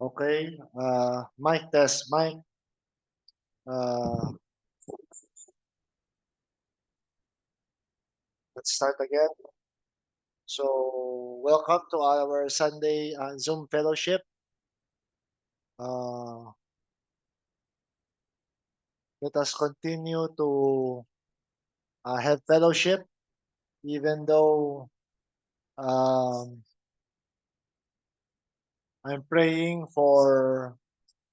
Okay. Mic test. Mic. Uh, let's start again. So, welcome to our Sunday Zoom fellowship. Uh, Let us continue to have fellowship, even though um, I'm praying for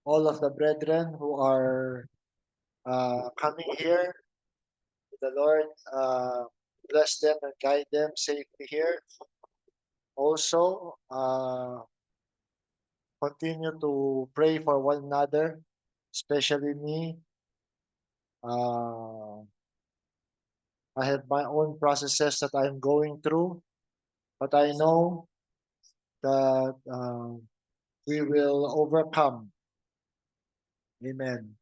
all of the brethren who are coming here. The Lord bless them and guide them safely here. Also, continue to pray for one another, especially me. Uh, I have my own processes that I'm going through, but I know that we will overcome. Amen.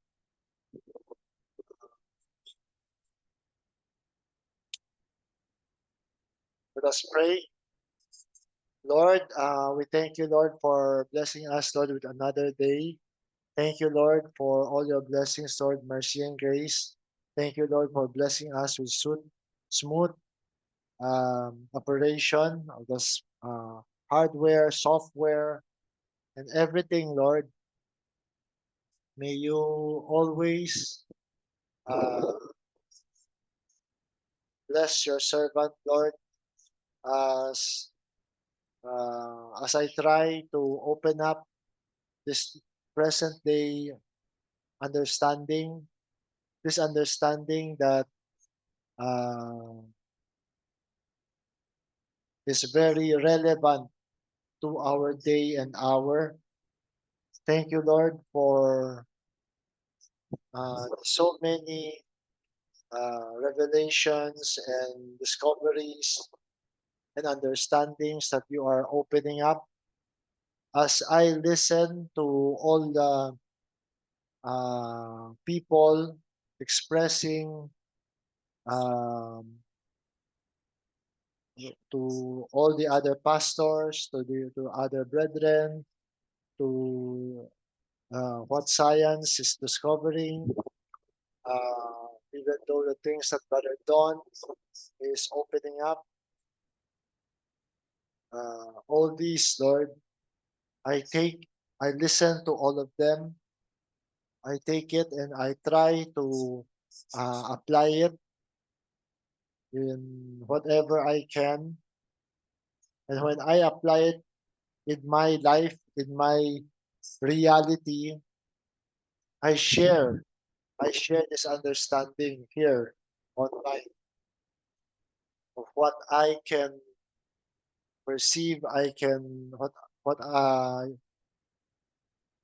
Let us pray. Lord, we thank you, Lord, for blessing us, Lord, with another day. Thank you, Lord, for all your blessings, Lord, mercy and grace. Thank you, Lord, for blessing us with smooth operation of this hardware, software, and everything, Lord. May you always uh, bless your servant, Lord, as as I try to open up this present day understanding, this understanding that uh, is very relevant to our day and hour. Thank you, Lord, for so many revelations and discoveries and understandings that you are opening up as I listen to all the people expressing um, to all the other pastors, to other brethren, to what science is discovering, even though the things that Brother Don is opening up, all these, Lord, I take, I listen to all of them. I take it and I try to apply it in whatever I can. And when I apply it in my life, in my reality, I share. I share this understanding here online of what I can perceive. I can what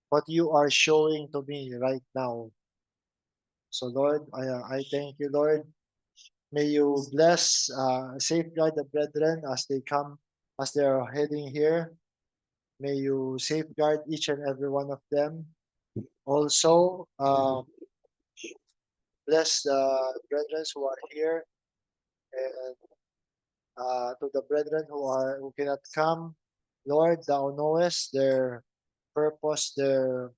what you are showing to me right now. So Lord, I thank you, Lord. May you bless, safeguard the brethren as they come, as they are heading here. May you safeguard each and every one of them. Also, bless the brethren who are here, and to the brethren who cannot come. Lord, thou knowest their purpose, their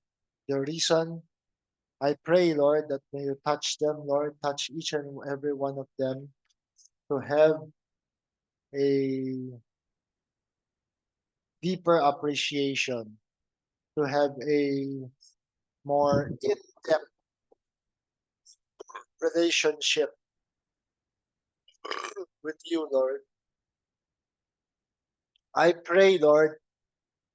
reason. I pray, Lord, that may you touch them, Lord, touch each and every one of them to have a deeper appreciation, to have a more in-depth relationship with you, Lord. I pray, Lord,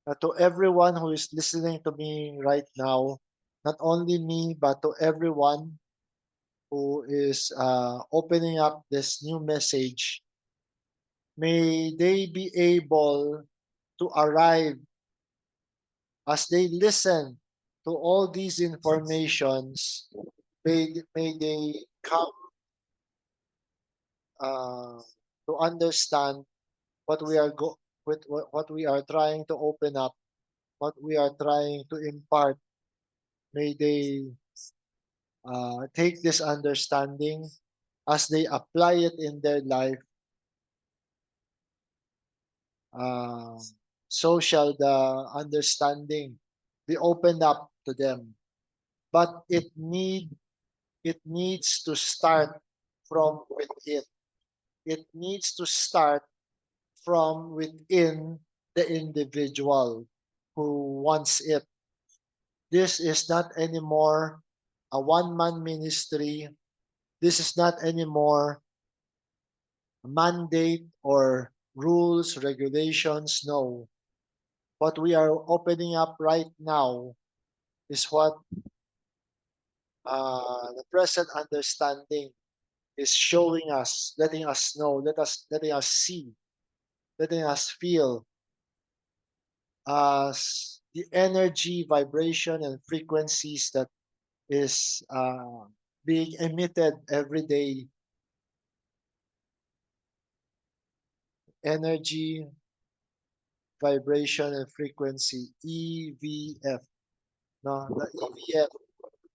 to everyone who is listening to me right now, not only me, but to everyone who is opening up this new message, may they be able to arrive as they listen to all these informations. May they come uh, to understand what we are what we are trying to open up, what we are trying to impart. May they take this understanding as they apply it in their life. Uh, so shall the understanding be opened up to them. But it needs to start from within. It needs to start from within the individual who wants it. This is not anymore a one-man ministry. This is not anymore a mandate or rules, regulations. No. What we are opening up right now is what the present understanding is showing us, letting us know, letting us see, letting us feel as the energy, vibration, and frequencies that is being emitted every day. Energy, vibration, and frequency, EVF. No, the EVF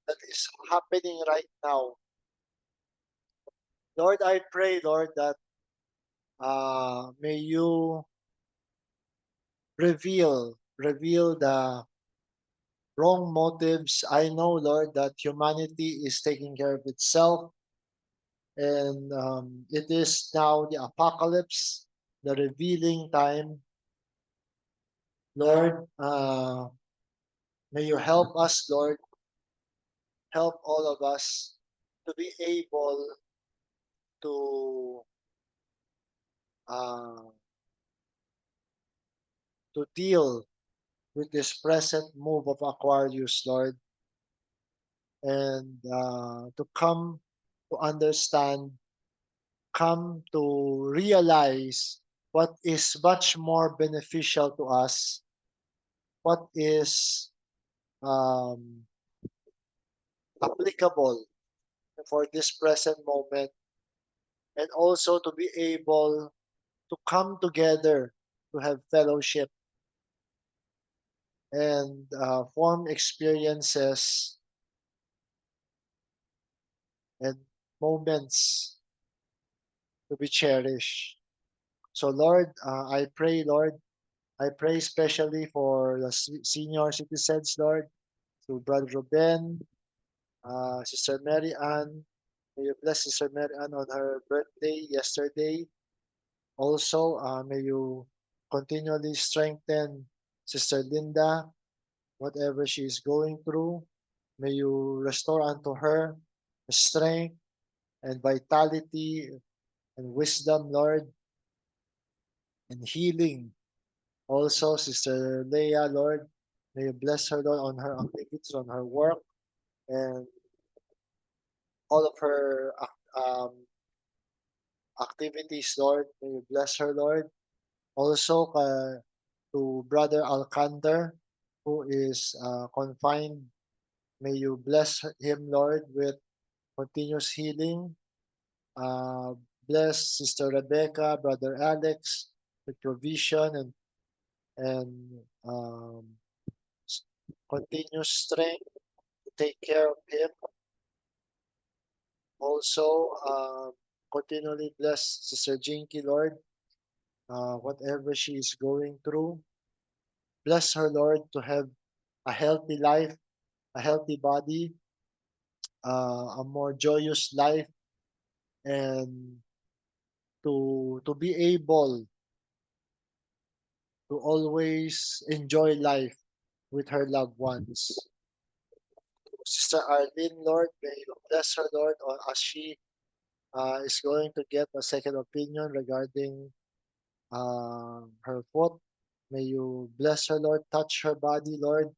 that is happening right now. Lord, I pray, Lord, that may you reveal the wrong motives. I know, Lord, that humanity is taking care of itself, and it is now the apocalypse, the revealing time. Lord, may you help us, Lord, help all of us to be able to uh, to deal with this present move of Aquarius, Lord, and to come to understand, come to realize what is much more beneficial to us, what is um, applicable for this present moment, and also to be able to come together to have fellowship and form experiences and moments to be cherished. So, Lord, I pray especially for the senior citizens, Lord, to Brother Ruben, Sister Mary Ann. May you bless Sister Mary Ann on her birthday yesterday. Also, may you continually strengthen Sister Linda, whatever she is going through. May you restore unto her strength and vitality and wisdom, Lord, and healing. Also, Sister Leah, Lord, may you bless her, Lord, on her activities, on her work, and all of her activities, Lord. May you bless her, Lord. Also, to Brother Alcander, who is confined, may you bless him, Lord, with continuous healing. Uh, Bless Sister Rebecca, Brother Alex, with provision and continuous strength to take care of him. Also, continually bless Sister Jinky, Lord, whatever she is going through. Bless her, Lord, to have a healthy life, a healthy body, a more joyous life, and to be able to always enjoy life with her loved ones. Sister Arlene, Lord, may you bless her, Lord, as she is going to get a second opinion regarding her foot. May you bless her, Lord, touch her body, Lord,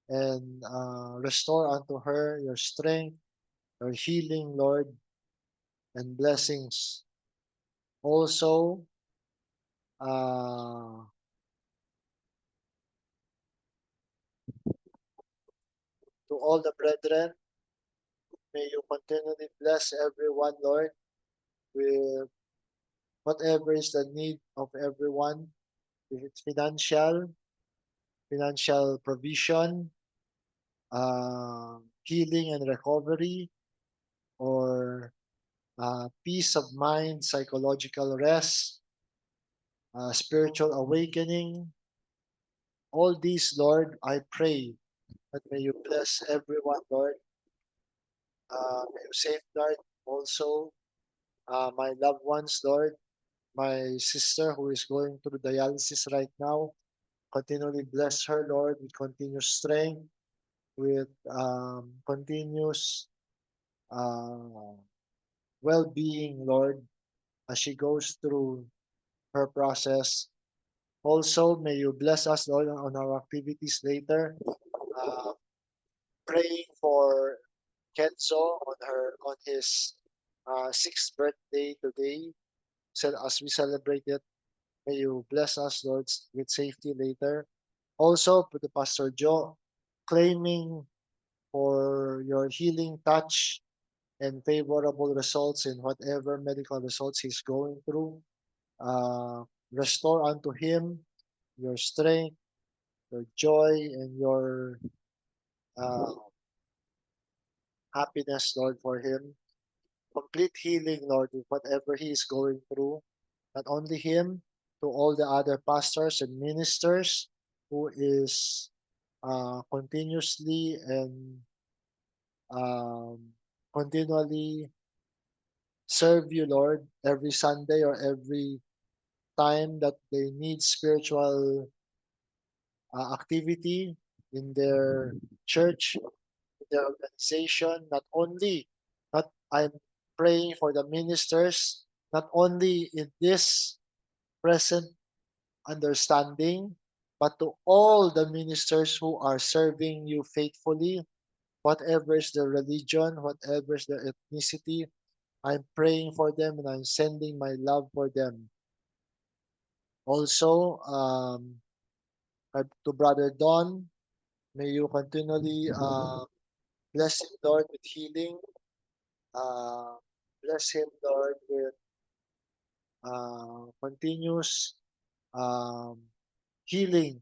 and restore unto her your strength, your healing, Lord, and blessings. Also, uh, to all the brethren, may you continually bless everyone, Lord, with whatever is the need of everyone, if it's financial provision, healing and recovery, or peace of mind, psychological rest, spiritual awakening. All these, Lord, I pray And may you bless everyone, Lord. May you safeguard also my loved ones, Lord. My sister who is going through dialysis right now, continually bless her, Lord, with continuous strength, with continuous uh, well-being, Lord, as she goes through her process. Also, may you bless us, Lord, on our activities later. Uh, Praying for Kenzo on his sixth birthday today. So as we celebrate it, may you bless us, Lord, with safety later. Also, to the Pastor Joe, claiming for your healing touch and favorable results in whatever medical results he's going through. Restore unto him your strength, your joy, and your uh, happiness, Lord, for him. Complete healing, Lord, with whatever he is going through. Not only him, to all the other pastors and ministers who is continuously and continually serve you, Lord, every Sunday or every time that they need spiritual activity in their church, in their organization. Not I'm praying for the ministers, not only in this present understanding, but to all the ministers who are serving you faithfully, whatever is their religion, whatever is their ethnicity. I'm praying for them and I'm sending my love for them. Also, to Brother Don, may you continually bless him, Lord, with healing. Uh, Bless him, Lord, with continuous um, healing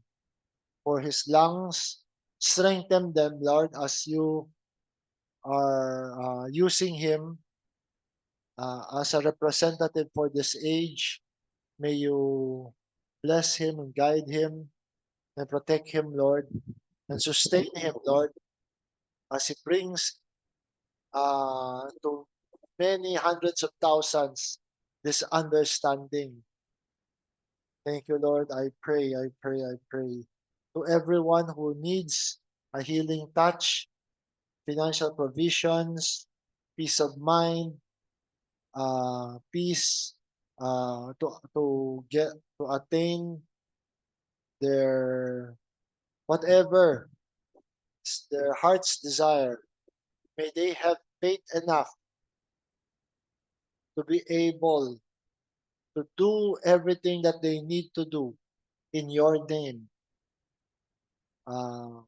for his lungs. Strengthen them, Lord, as you are using him as a representative for this age. May you bless him and guide him and protect him, Lord, and sustain him, Lord, as he brings to many hundreds of thousands this understanding. Thank you, Lord. I pray to everyone who needs a healing touch, financial provisions, peace of mind, peace to get to attain their whatever their heart's desire. May they have faith enough to be able to do everything that they need to do in your name. Uh,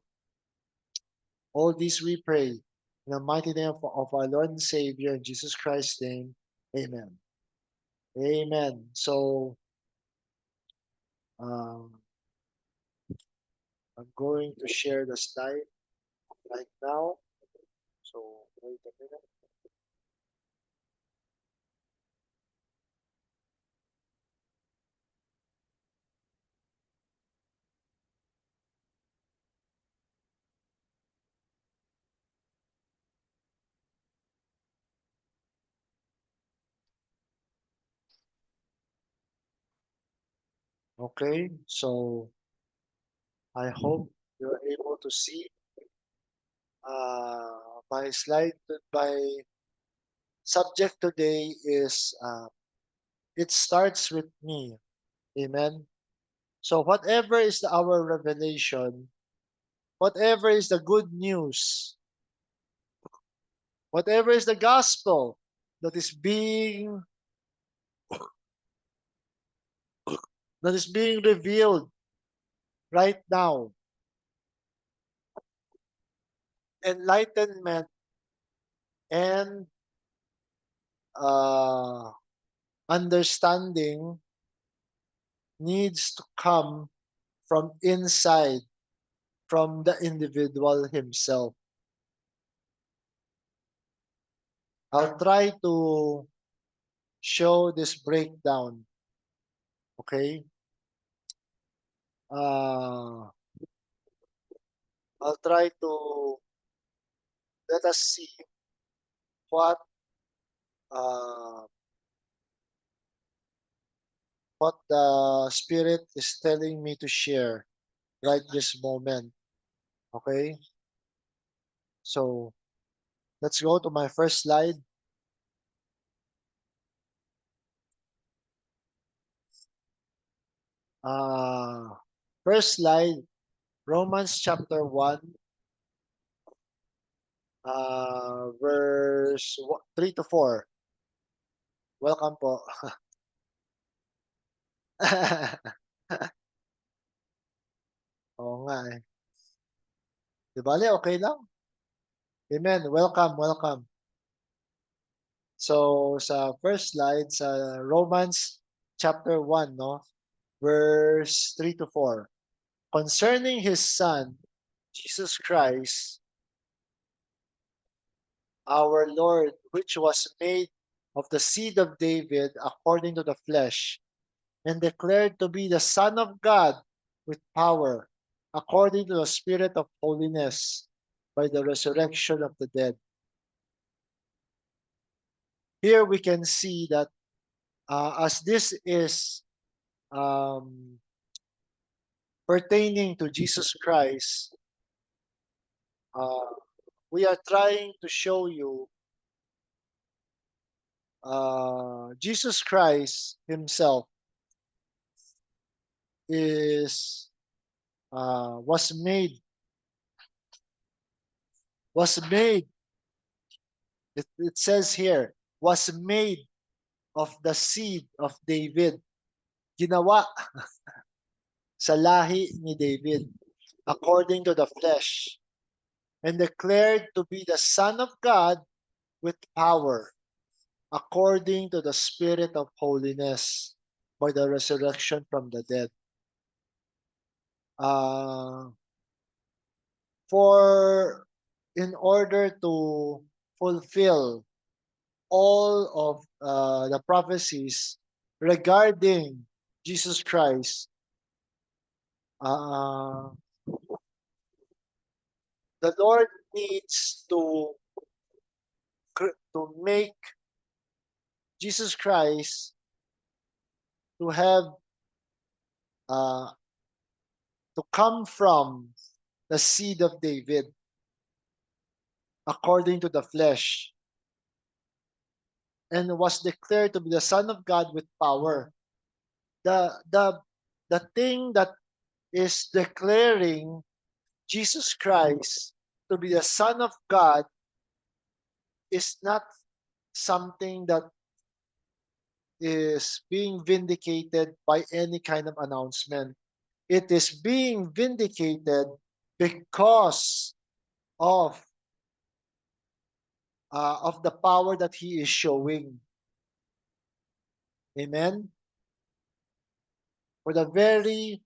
all this we pray in the mighty name of our Lord and Savior, in Jesus Christ's name. Amen. Amen. So, um, I'm going to share the slide right now. So, wait a minute. Okay, so I hope you're able to see my slide. My subject today is it starts with me. Amen. So whatever is our revelation, whatever is the good news, whatever is the gospel that is being revealed right now, enlightenment and uh, understanding needs to come from inside, from the individual himself. I'll try to show this breakdown. Okay. Uh, I'll try to let us see what uh, what the Spirit is telling me to share right this moment. Okay, so let's go to my first slide. Uh, First slide, Romans chapter 1, verse 3 to 4. Welcome po. Oo nga eh. Di bale, okay lang. Amen. Welcome, welcome. So, sa first slide, sa Romans chapter 1, no? Verse 3 to 4. Concerning His Son, Jesus Christ, our Lord, which was made of the seed of David according to the flesh, and declared to be the Son of God with power, according to the Spirit of holiness, by the resurrection of the dead. Here we can see that as this is um, pertaining to Jesus Christ, uh, we are trying to show you Jesus Christ Himself is was made. It says here was made of the seed of David. Ginawa sa lahi ni David according to the flesh, and declared to be the Son of God with power, according to the Spirit of holiness, by the resurrection from the dead. Uh, for in order to fulfill all of the prophecies regarding Jesus Christ, uh, the Lord needs to make Jesus Christ to have uh, to come from the seed of David according to the flesh, and was declared to be the Son of God with power. The thing that is declaring Jesus Christ to be the Son of God is not something that is being vindicated by any kind of announcement. It is being vindicated because of the power that He is showing. Amen. For the very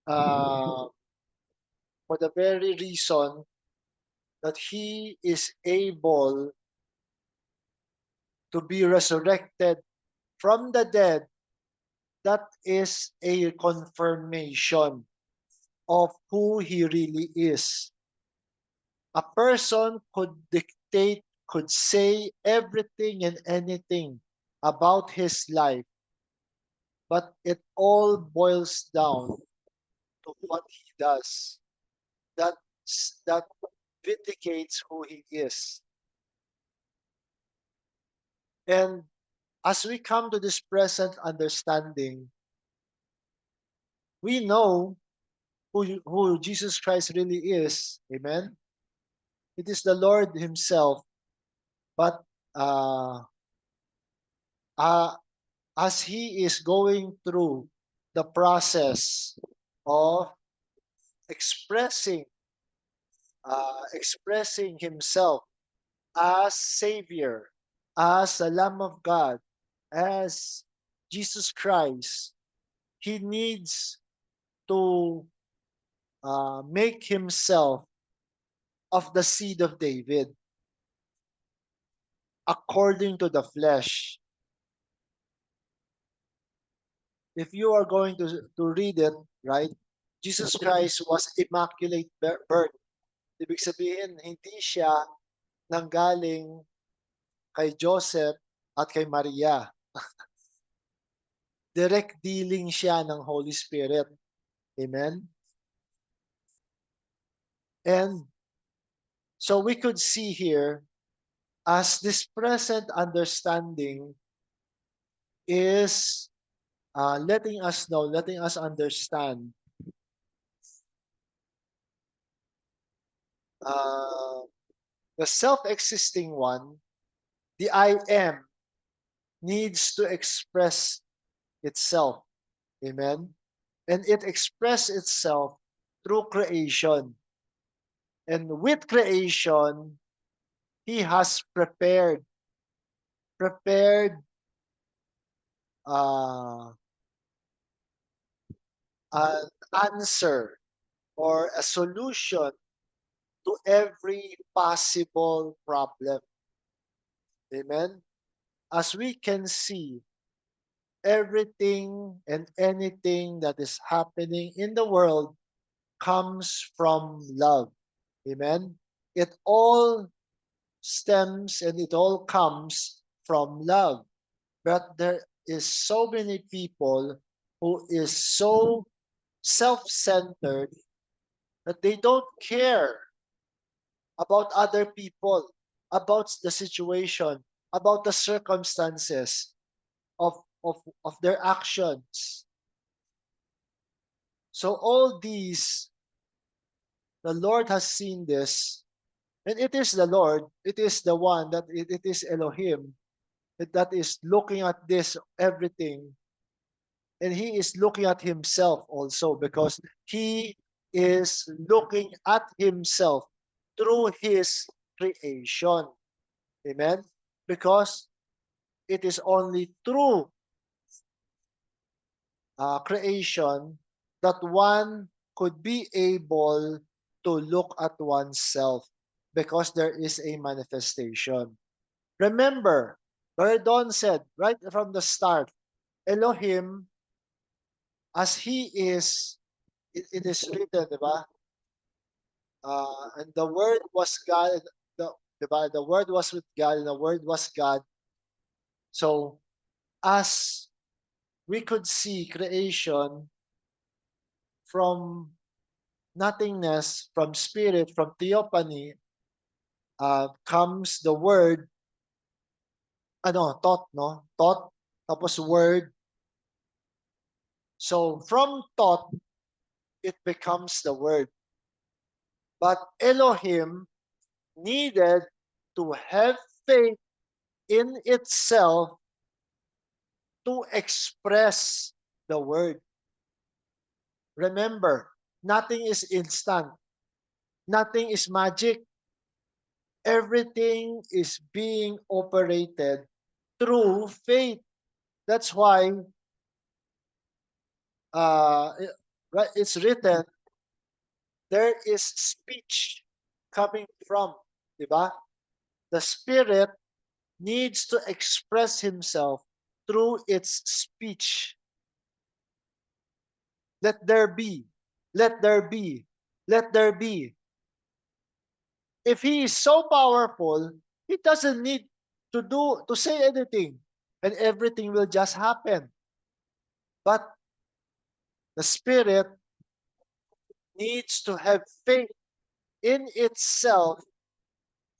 uh, for the very reason that He is able to be resurrected from the dead, that is a confirmation of who He really is. A person could dictate, could say everything and anything about his life, but it all boils down to what he does. That that vindicates who he is. And as we come to this present understanding, we know who Jesus Christ really is. Amen. It is the Lord Himself. But uh, uh, as He is going through the process of expressing expressing Himself as Savior, as the Lamb of God, as Jesus Christ, He needs to make Himself of the seed of David according to the flesh. If you are going to read it, right, Jesus Christ was immaculate birth. Ibig sabihin, hindi siya nanggaling kay Joseph at kay Maria. Direct dealing siya ng Holy Spirit. Amen? And so we could see here, as this present understanding is letting us know, letting us understand uh, the self-existing one, the I am, needs to express itself. Amen? And it expresses itself through creation. And with creation, He has prepared uh, an answer or a solution to every possible problem. Amen? As we can see, everything and anything that is happening in the world comes from love. Amen? It all stems and it all comes from love. But there is so many people who is so self-centered that they don't care about other people, about the situation, about the circumstances of their actions. So all these, the Lord has seen this, and it is the Lord, it is the one that it is Elohim that is looking at this everything, and He is looking at Himself also, because He is looking at Himself through His creation. Amen? Because it is only through creation that one could be able to look at oneself, because there is a manifestation. Remember, Brother Don said right from the start, Elohim, as He is, it is written, di ba? And the Word was God, diba? The Word was with God, and the Word was God. So, as we could see creation from nothingness, from spirit, from theophany, comes the word, thought, no? Thought, tapos word. So from thought, it becomes the word. But Elohim needed to have faith in itself to express the word. Remember, nothing is instant. Nothing is magic. Everything is being operated through faith. That's why uh, it's written, there is speech coming from, di ba? The Spirit needs to express Himself through its speech. Let there be, let there be, let there be. If He is so powerful, He doesn't need to say anything, and everything will just happen. But the Spirit needs to have faith in itself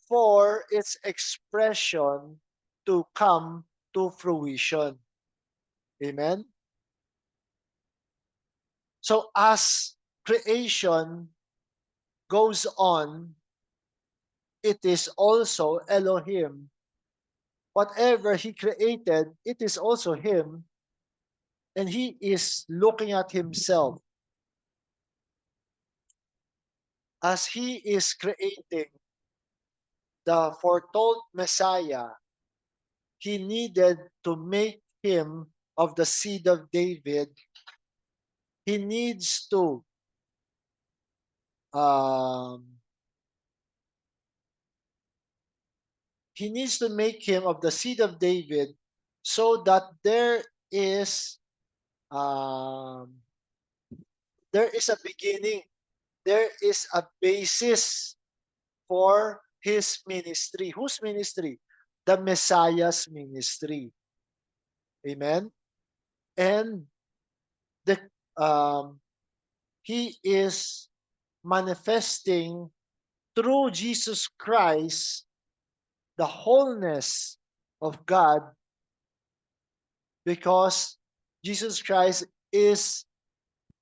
for its expression to come to fruition. Amen? So as creation goes on, it is also Elohim. Whatever He created, it is also Him, and He is looking at Himself. As He is creating the foretold Messiah, He needed to make Him of the seed of David. He needs to um, make Him of the seed of David, so that is um, there is a beginning, there is a basis for his ministry. Whose ministry? The Messiah's ministry. Amen? And the he is manifesting through Jesus Christ the wholeness of God, because Jesus Christ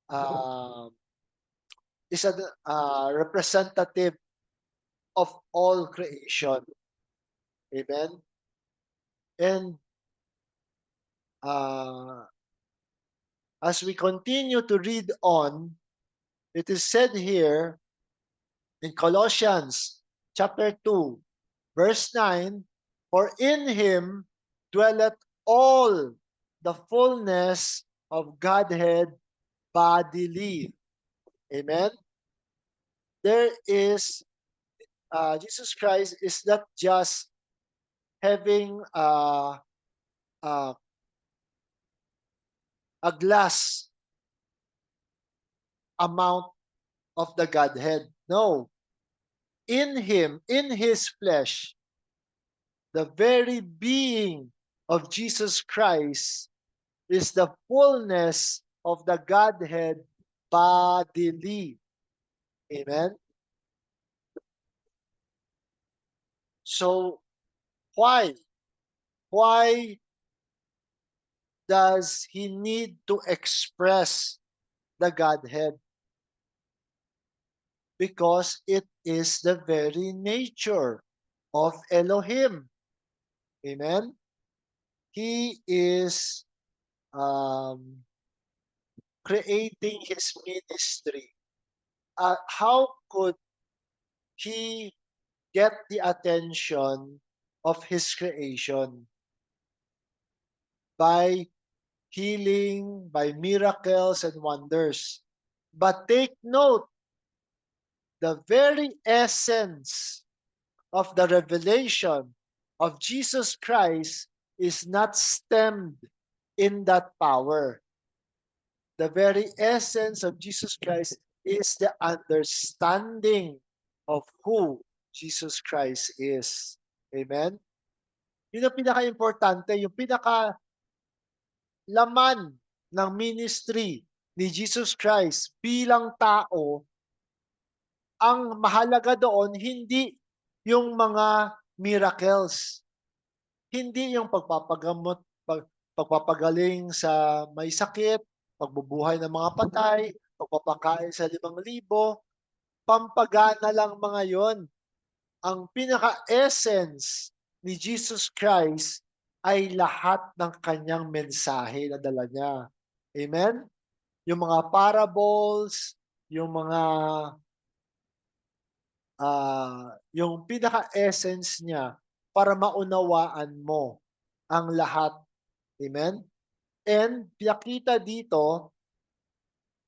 uh, is a representative of all creation. Amen. And uh, as we continue to read on, it is said here in Colossians chapter 2, verse 9, for in him dwelleth all the fullness of Godhead bodily. Amen? There is, Jesus Christ is not just having uh, a glass amount of the Godhead. No, in him, in his flesh, the very being of Jesus Christ is the fullness of the Godhead bodily. Amen? So, why? Why does he need to express the Godhead? Because it is the very nature of Elohim. Amen? He is creating his ministry. How could he get the attention of his creation? By healing, by miracles and wonders. But take note, the very essence of the revelation of Jesus Christ is not stemmed in that power. The very essence of Jesus Christ is the understanding of who Jesus Christ is. Amen? Yun ang pinaka-importante, yung pinaka-laman ng ministry ni Jesus Christ bilang tao. Ang mahalaga doon, hindi yung mga miracles. Hindi yung pagpapagamot, pagpapagaling sa may sakit, pagbubuhay ng mga patay, pagpapakain sa 5,000, pampagana lang mga yon. Ang pinaka-essence ni Jesus Christ ay lahat ng kanyang mensahe na dala niya. Amen? Yung mga parables, yung mga yung pinaka-essence niya para maunawaan mo ang lahat. Amen? And pinakita dito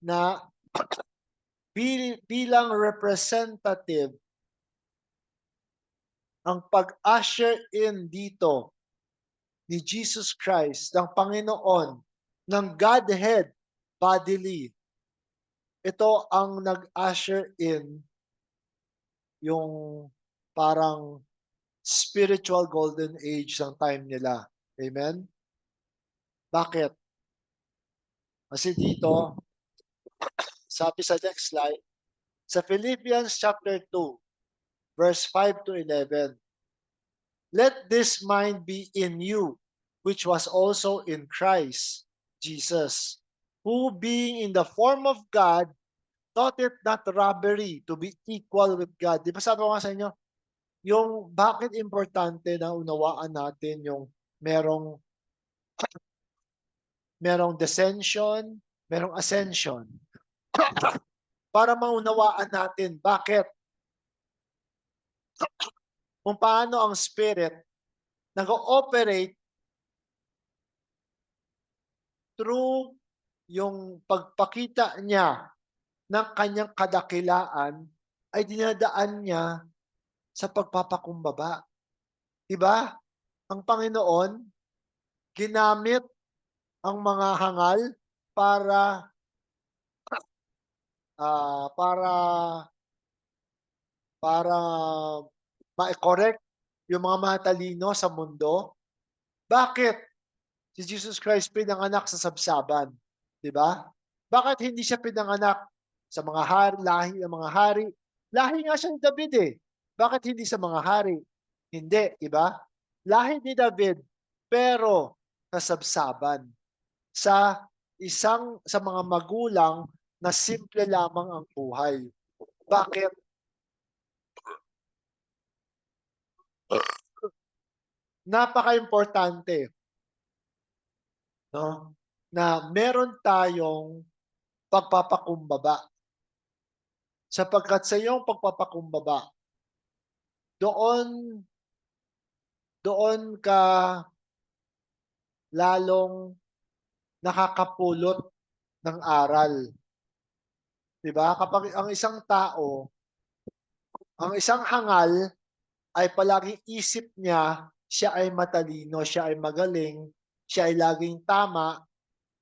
na bilang representative, ang pag-usher in dito ni Jesus Christ, ng Panginoon, ng Godhead bodily, ito ang nag-usher in yung parang spiritual golden age ng time nila. Amen? Bakit? Kasi dito, sabi sa next slide, sa Philippians chapter 2, verse 5 to 11, let this mind be in you, which was also in Christ Jesus, who being in the form of God, thought it not robbery to be equal with God. Di ba sabi ko nga sa inyo, yung bakit importante na unawaan natin yung merong descension, merong ascension. Para maunawaan natin bakit, kung paano ang spirit nag-ooperate through yung pagpakita niya ng kanyang kadakilaan ay dinadaan niya sa pagpapakumbaba. Diba? Ang Panginoon, ginamit ang mga hangal para para ma-correct yung mga matalino sa mundo? Bakit si Jesus Christ pinanganak sa sabsaban? 'Di ba? Bakit hindi siya pinanganak sa mga hari, lahi ng mga hari? Lahi nga siya ni David eh. Bakit hindi sa mga hari? Hindi, 'di ba? Lahi ni David, pero sa sabsaban, sa mga magulang na simple lamang ang buhay. Bakit? Napaka-importante, no, na meron tayong pagpapakumbaba. Sapagkat sa iyong pagpapakumbaba, doon doon ka lalong nakakapulot ng aral, 'di ba? Kapag ang isang hangal ay palaging isip niya, siya ay matalino, siya ay magaling, siya ay laging tama,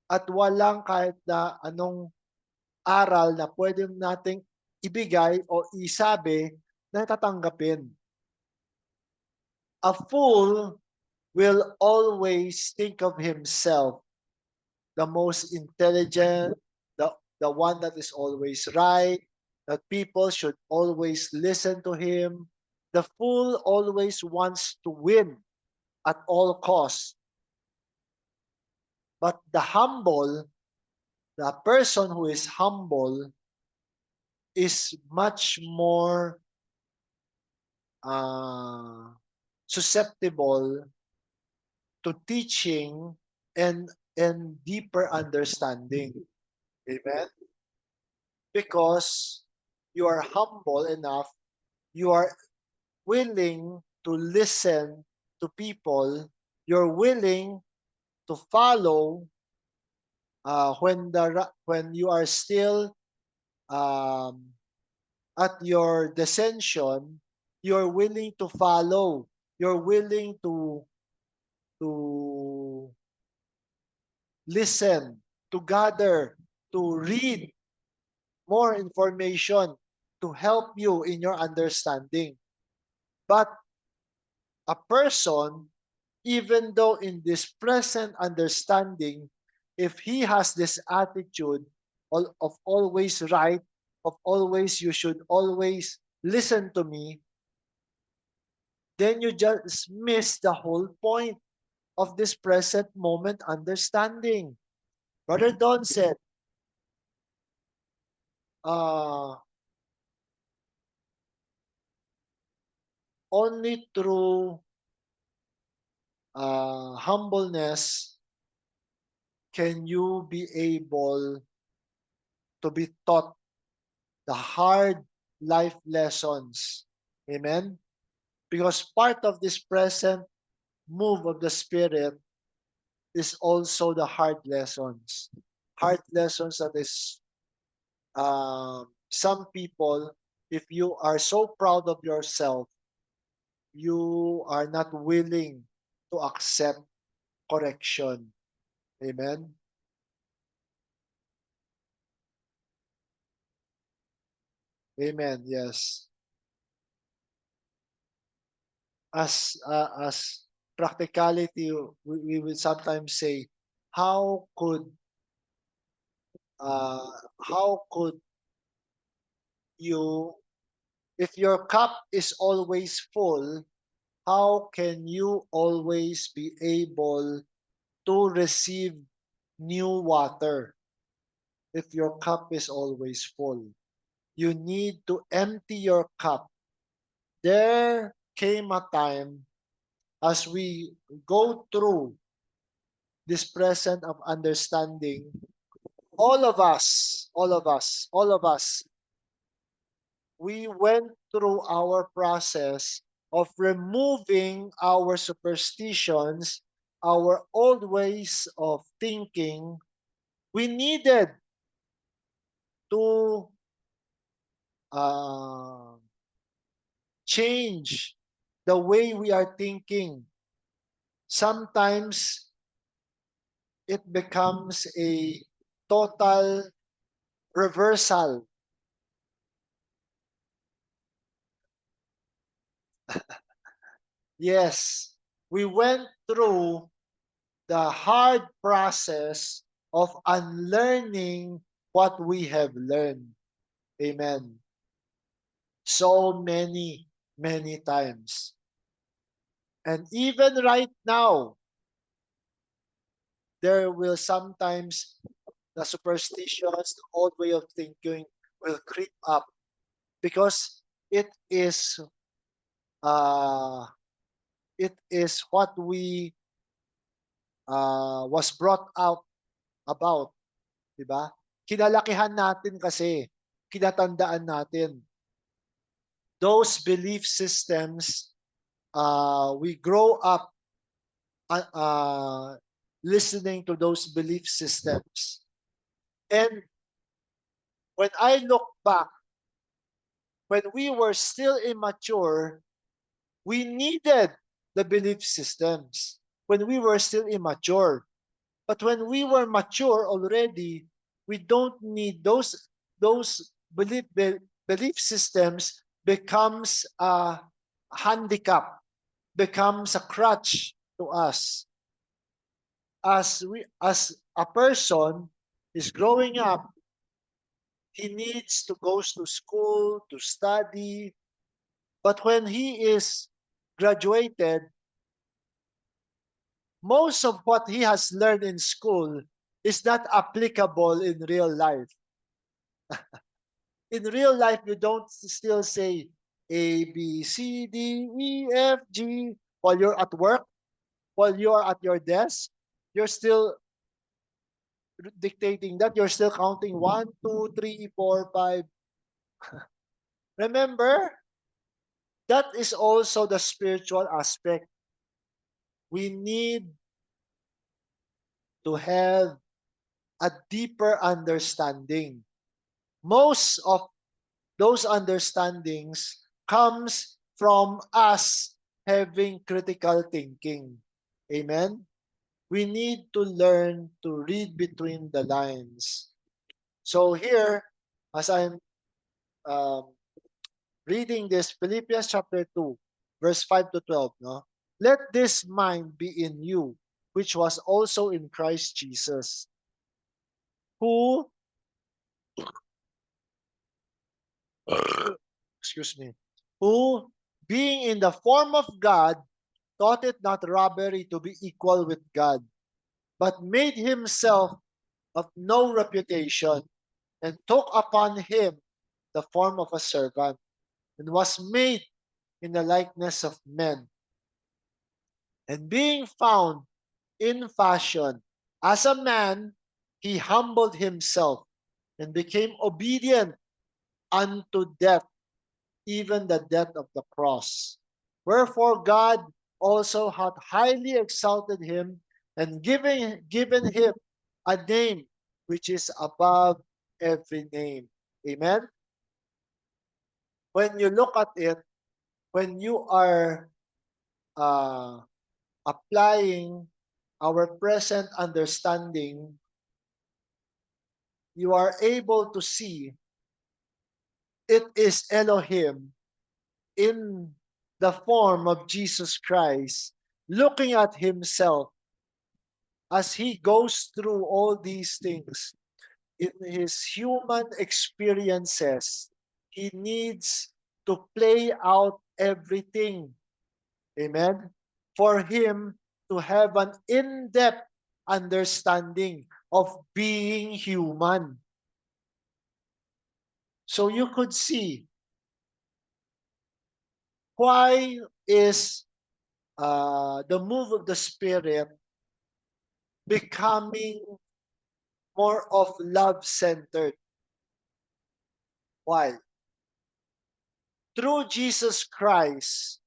at walang kahit na anong aral na pwede nating ibigay o isabi na tatanggapin. A fool will always think of himself the most intelligent, the one that is always right, that people should always listen to him. The fool always wants to win at all costs. But the person who is humble, is much more uh, susceptible to teaching and deeper understanding. Amen. Because you are humble enough, you are willing to listen to people, you're willing to follow when you are still um, at your descension, you're willing to follow, you're willing to listen, to gather, to read more information to help you in your understanding. But a person, even though in this present understanding, if he has this attitude of always right, of always you should always listen to me, then you just miss the whole point of this present moment understanding. Brother Don said, uh, only through humbleness can you be able to be taught the hard life lessons. Amen? Because part of this present move of the Spirit is also the hard lessons. Hard lessons that is, some people, if you are so proud of yourself, you are not willing to accept correction. Amen? Amen. Yes. As practicality, we will sometimes say, how could uh, how could you, if your cup is always full, how can you always be able to receive new water if your cup is always full? You need to empty your cup. There came a time as we go through this present of understanding, all of us, we went through our process of removing our superstitions, our old ways of thinking. We needed to uh, change the way we are thinking. Sometimes it becomes a total reversal Yes, we went through the hard process of unlearning what we have learned. Amen. So many times. And even right now, there will sometimes the superstitions, the old way of thinking will creep up because uh it is what we was brought out about, di ba? Kinalakihan natin kasi, kinatandaan natin those belief systems. We grow up uh, uh, listening to those belief systems. And when I look back, when we were still immature, we needed the belief systems when we were still immature. But when we were mature already, we don't need those belief systems becomes a handicap, becomes a crutch to us. As a person is growing up, he needs to go to school to study. But when he is graduated, most of what he has learned in school is not applicable in real life. In real life, you don't still say A, B, C, D, E, F, G while you're at work, while you're at your desk. You're still dictating that. You're still counting 1, 2, 3, 4, 5. Remember, that is also the spiritual aspect. We need to have a deeper understanding. Most of those understandings comes from us having critical thinking. Amen? We need to learn to read between the lines. So here, as I'm um, reading this, Philippians chapter 2, verse 5 to 12, no? Let this mind be in you, which was also in Christ Jesus, who, excuse me, who, being in the form of God, thought it not robbery to be equal with God, but made himself of no reputation, and took upon him the form of a servant, and was made in the likeness of men. And being found in fashion as a man, he humbled himself and became obedient unto death, even the death of the cross. Wherefore God also hath highly exalted him and given him a name which is above every name. Amen? When you look at it, when you are uh, applying our present understanding, you are able to see it is Elohim in the form of Jesus Christ, looking at himself as he goes through all these things in his human experiences. He needs to play out everything. Amen. For him to have an in-depth understanding of being human. So you could see why is the move of the Spirit becoming more of love-centered. Why? Through Jesus Christ,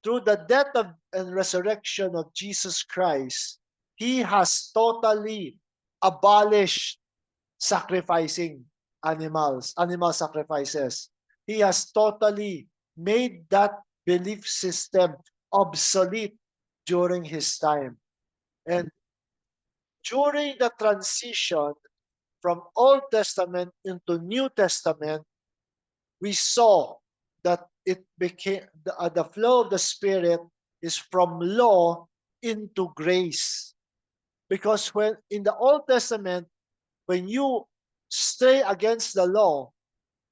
through the death and resurrection of Jesus Christ, He has totally abolished sacrificing animal sacrifices. He has totally made that belief system obsolete during His time. And during the transition from Old Testament into New Testament, we saw that it became the flow of the Spirit is from law into grace. Because when in the Old Testament, when you stray against the law,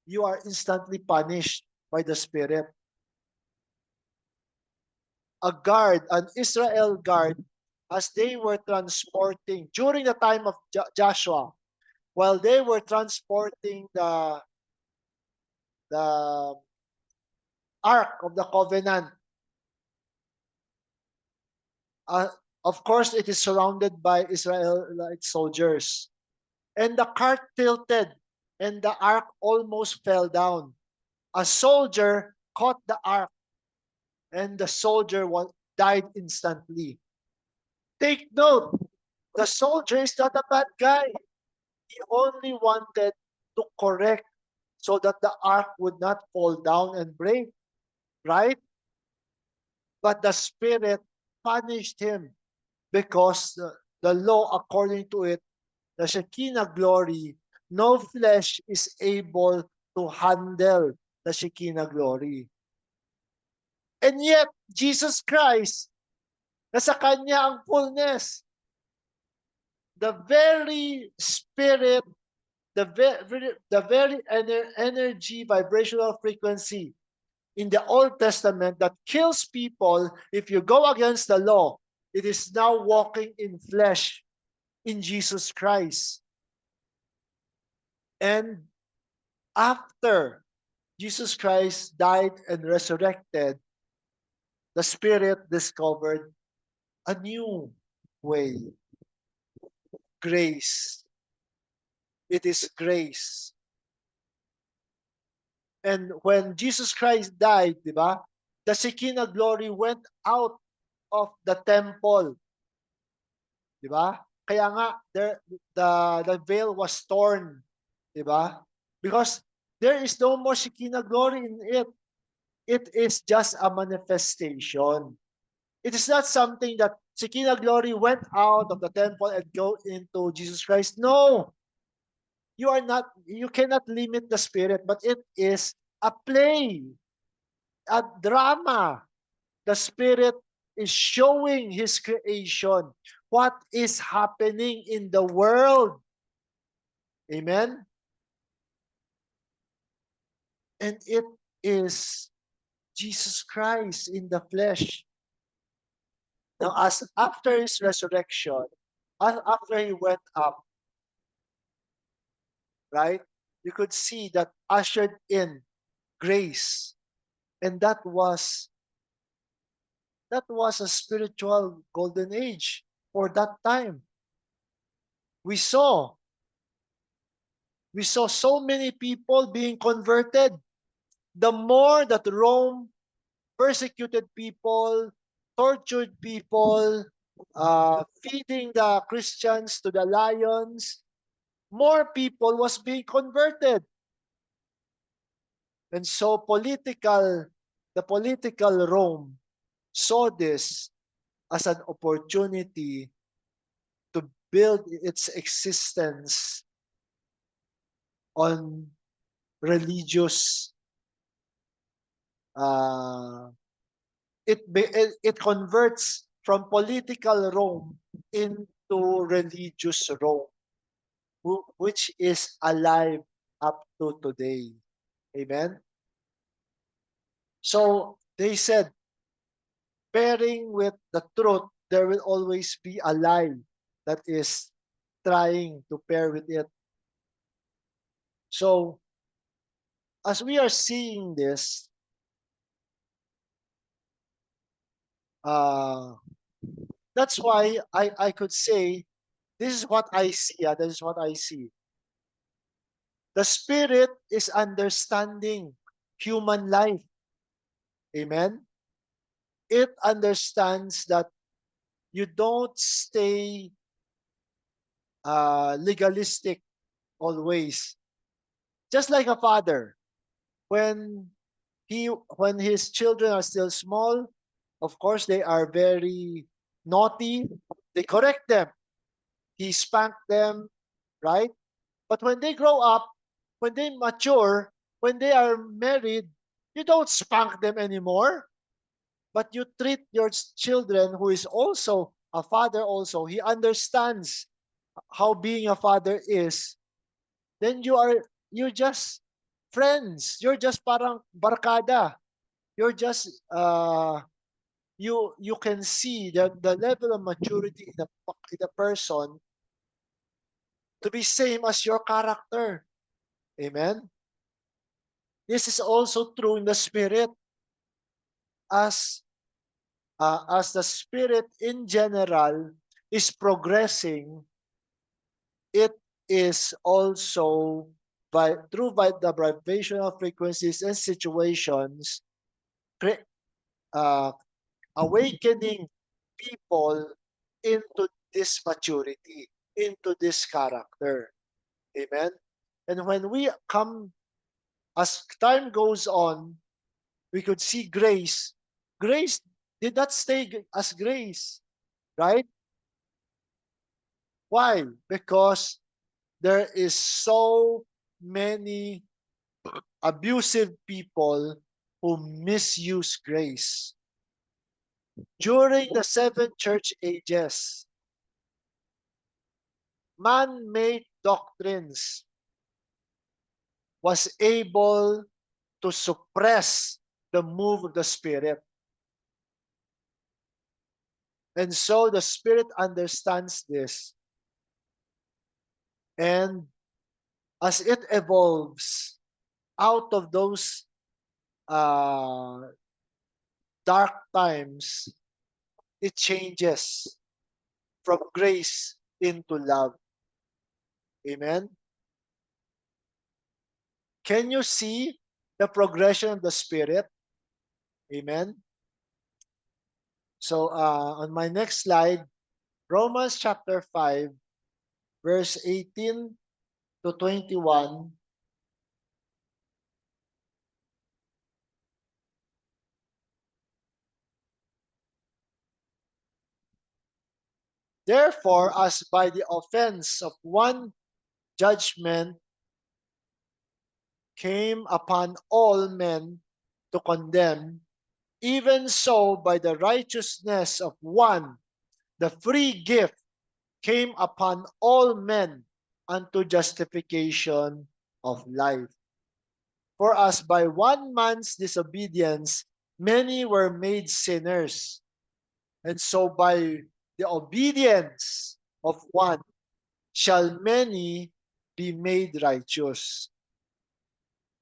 you are instantly punished by the Spirit. A guard, an Israel guard, as they were transporting during the time of Joshua, while they were transporting the Ark of the Covenant. Uh, of course, it is surrounded by Israelite soldiers. And the cart tilted, and the ark almost fell down. A soldier caught the ark, and the soldier died instantly. Take note, the soldier is not a bad guy. He only wanted to correct so that the ark would not fall down and break, right? But the Spirit punished him because the law, according to it, the Shekinah glory, no flesh is able to handle the Shekinah glory. And yet, Jesus Christ, nasa Kanya ang fullness. The very Spirit, the very energy, vibrational frequency in the Old Testament that kills people if you go against the law, it is now walking in flesh in Jesus Christ. And after Jesus Christ died and resurrected, the Spirit discovered a new way. Grace. It is grace. And when Jesus Christ died, di ba, the Shekinah glory went out of the temple. Di ba? Kaya nga, the veil was torn. Di ba? Because there is no more Shekinah glory in it. It is just a manifestation. It is not something that Shekinah glory went out of the temple and go into Jesus Christ. No, you cannot limit the Spirit, but it is a play, a drama. The Spirit is showing His creation, what is happening in the world. Amen? And it is Jesus Christ in the flesh. Now, as after His resurrection, after He went up, right? You could see that ushered in grace. And that was a spiritual golden age for that time. We saw so many people being converted. The more that Rome persecuted people, tortured people, feeding the Christians to the lions, more people was being converted. And so the political Rome saw this as an opportunity to build its existence on religious. It converts from political Rome into religious Rome, which is alive up to today. Amen. So they said, pairing with the truth, there will always be a lie that is trying to pair with it. So, as we are seeing this, that's why I could say, this is what I see. This is what I see. The Spirit is understanding human life. Amen? It understands that you don't stay legalistic always. Just like a father, when his children are still small, of course they are very naughty. They correct them. He spanked them, right? But when they grow up, when they mature, when they are married, You don't spank them anymore, but you treat your children, who is also a father also, he understands how being a father is, then you're just friends. You're just parang barkada. You're just you can see the level of maturity in the person to be same as your character. Amen. This is also true in the spirit, as as the spirit in general is progressing. It is also by the vibrational frequencies and situations, uh, awakening people into this maturity, into this character. Amen. And when we come, as time goes on, we could see grace. Grace did not stay as grace, right? Why? Because there is so many abusive people who misuse grace. During the seven church ages, man-made doctrines was able to suppress the move of the Spirit. And so the Spirit understands this. And as it evolves out of those uh, dark times, it changes from grace into love. Amen. Can you see the progression of the Spirit? Amen. So on my next slide, Romans chapter 5, verse 18 to 21. Therefore, as by the offense of one judgment came upon all men to condemn, even so by the righteousness of one, the free gift came upon all men unto justification of life. For as by one man's disobedience many were made sinners, and so by the obedience of one shall many be made righteous.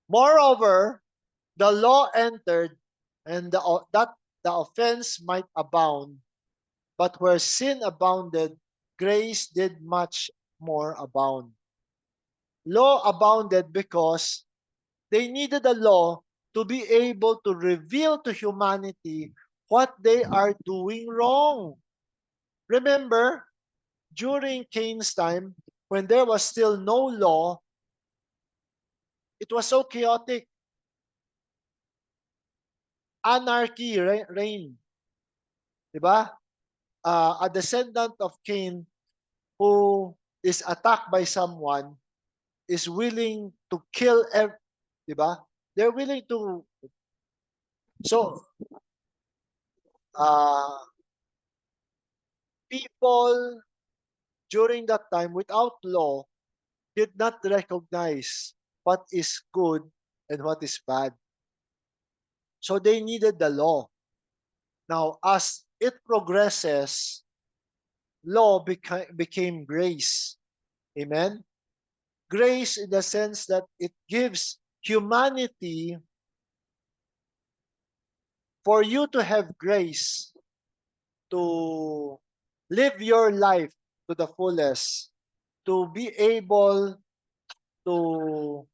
Moreover, the law entered, and that the offense might abound. But where sin abounded, grace did much more abound. Law abounded because they needed a law to be able to reveal to humanity what they are doing wrong. Remember, during Cain's time, when there was still no law, it was so chaotic. Anarchy reigned. Diba? A descendant of Cain who is attacked by someone is willing to kill diba? They're willing to. So uh, people during that time without law did not recognize what is good and what is bad. So they needed the law. Now, as it progresses, law became grace. Amen? Grace in the sense that it gives humanity, for you to have grace to live your life to the fullest, to be able to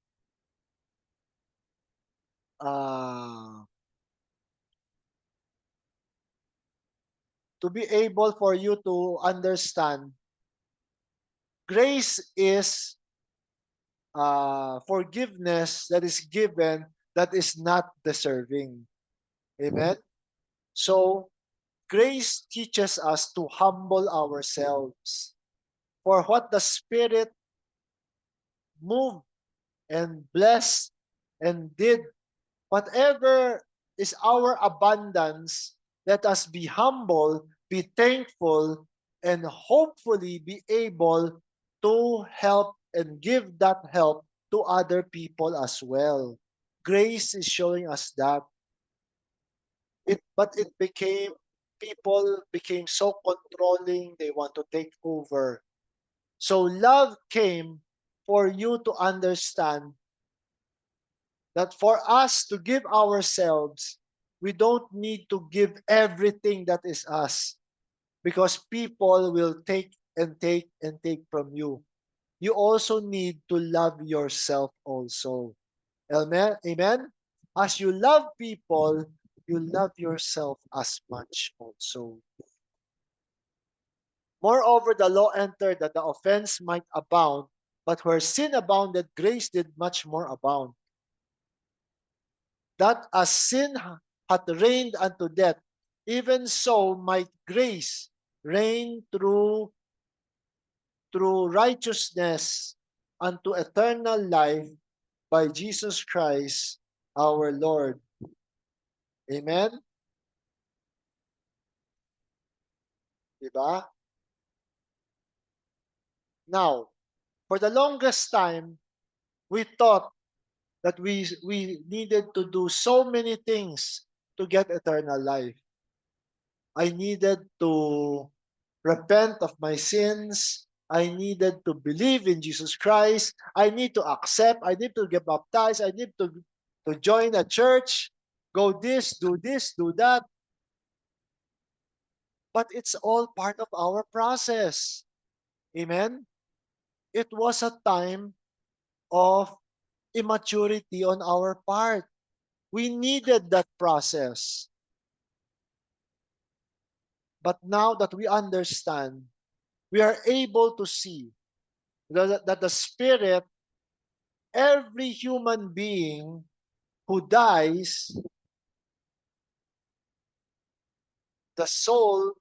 uh, for you to understand, grace is forgiveness that is given that is not deserving. Amen. So grace teaches us to humble ourselves for what the Spirit moved and blessed and did Whatever is our abundance, let us be humble, be thankful, and hopefully be able to help and give that help to other people as well. Grace is showing us that. But it became, people became so controlling, they want to take over. So love came for you to understand that for us to give ourselves, we don't need to give everything that is us, because people will take and take and take from you. You also need to love yourself also. Amen? Amen? As you love people, you love yourself as much also. Moreover, the law entered that the offense might abound, but where sin abounded, grace did much more abound. That as sin hath reigned unto death, even so might grace reign through righteousness unto eternal life by Jesus Christ our Lord. Amen? Diba? Now, for the longest time, we thought that we needed to do so many things to get eternal life. I needed to repent of my sins. I needed to believe in Jesus Christ. I need to accept. I need to get baptized. I need to join a church. Go this, do that. But it's all part of our process. Amen? It was a time of immaturity on our part. We needed that process. But now that we understand, we are able to see that the Spirit, every human being who dies, the soul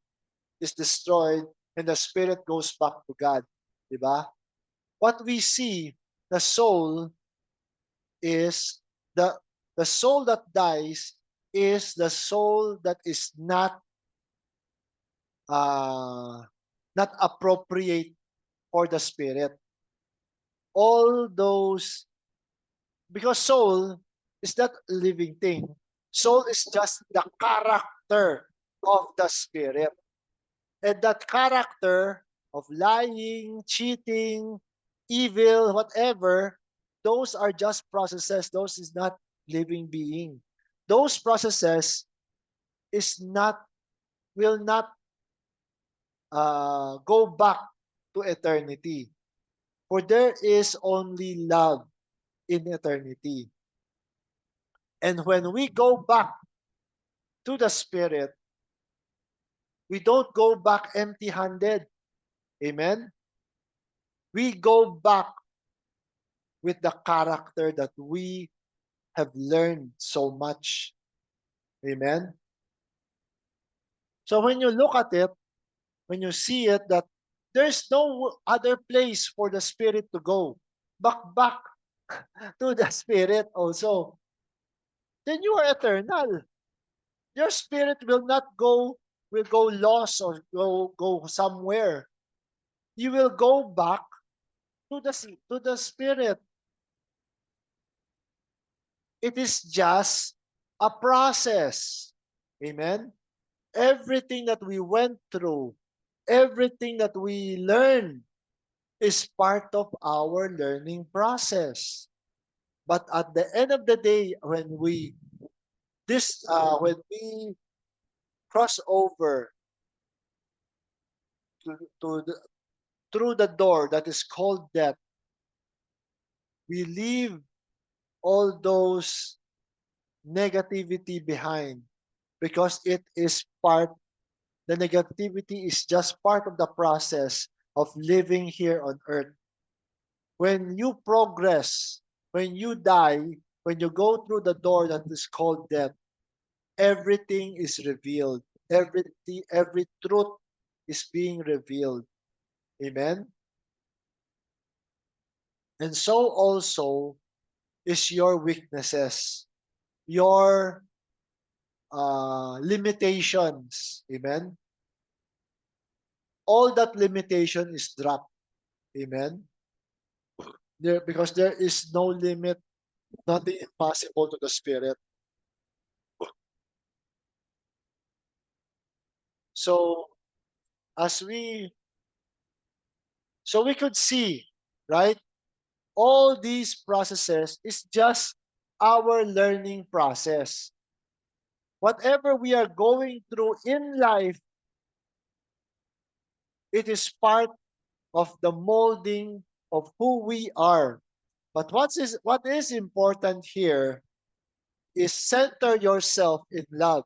is destroyed and the Spirit goes back to God. Diba? What we see, the soul is the the soul that dies is the soul that is uh, not appropriate for the Spirit. All those, because soul is not a living thing. Soul is just the character of the Spirit. And that character of lying, cheating, evil, whatever, those are just processes. Those is not living being. Those processes is not, will not go back to eternity. For there is only love in eternity. And when we go back to the Spirit, we don't go back empty handed. Amen? We go back with the character that we have learned so much. Amen? So when you look at it, when you see it, that there's no other place for the Spirit to go. Back to the Spirit also. Then you are eternal. Your spirit will go lost or go somewhere. You will go back to the Spirit. It is just a process. Amen? Everything that we went through, everything that we learned is part of our learning process. But at the end of the day, when we cross over to through the door that is called death, we leave all those negativity behind, because the negativity is just part of the process of living here on earth. When you progress, when you die, when you go through the door that is called death, everything is revealed. Every truth is being revealed. Amen? And so also is your weaknesses. your limitations. Amen? All that limitation is dropped. Amen? Because there is no limit, nothing impossible to the Spirit. So, as we, so we could see, right? All these processes is just our learning process. Whatever we are going through in life, it is part of the molding of who we are. But what is important here is center yourself in love.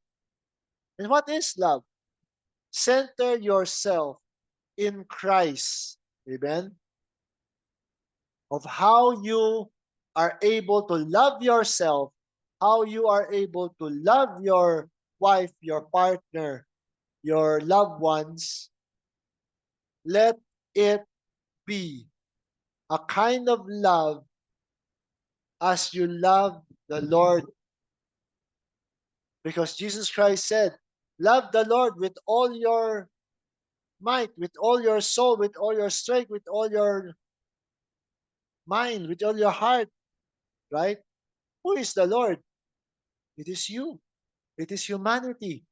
And what is love? Center yourself in Christ. Amen? Of how you are able to love yourself, how you are able to love your wife, your partner, your loved ones. Let it be a kind of love as you love the Lord. Because Jesus Christ said, love the Lord with all your might, with all your soul, with all your strength, with all your mind, with all your heart, right? Who is the Lord? It is you. It is humanity.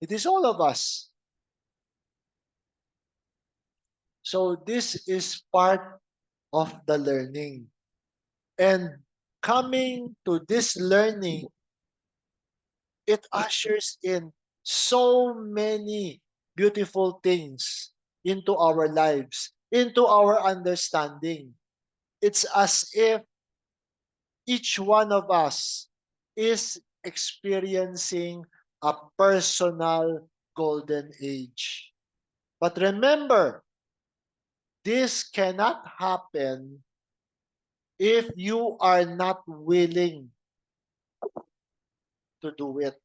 It is all of us. So this is part of the learning. And coming to this learning, it ushers in so many beautiful things into our lives, into our understanding. It's as if each one of us is experiencing a personal golden age. But remember, this cannot happen if you are not willing to do it.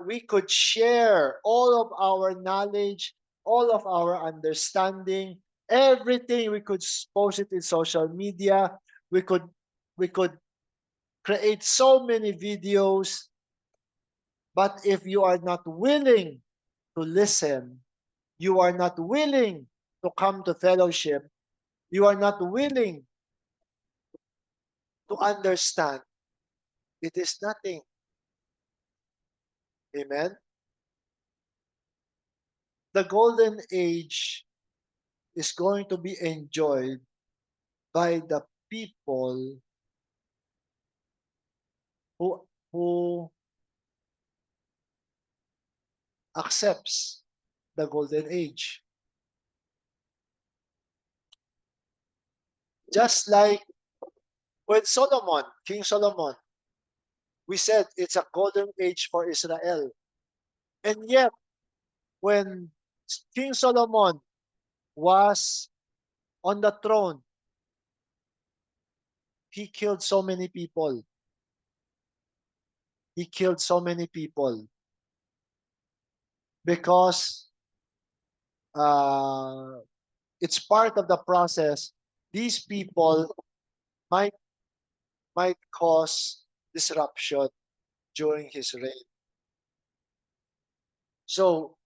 We could share all of our knowledge, all of our understanding, everything. We could post it in social media. We could create so many videos. But if you are not willing to listen, you are not willing to come to fellowship, you are not willing to understand, it is nothing. Amen? The golden age is going to be enjoyed by the people who accepts the golden age. Just like when Solomon, King Solomon, we said it's a golden age for Israel. And yet, when King Solomon was on the throne, he killed so many people. He killed so many people because uh, it's part of the process. These people might might cause disruption during his reign. So,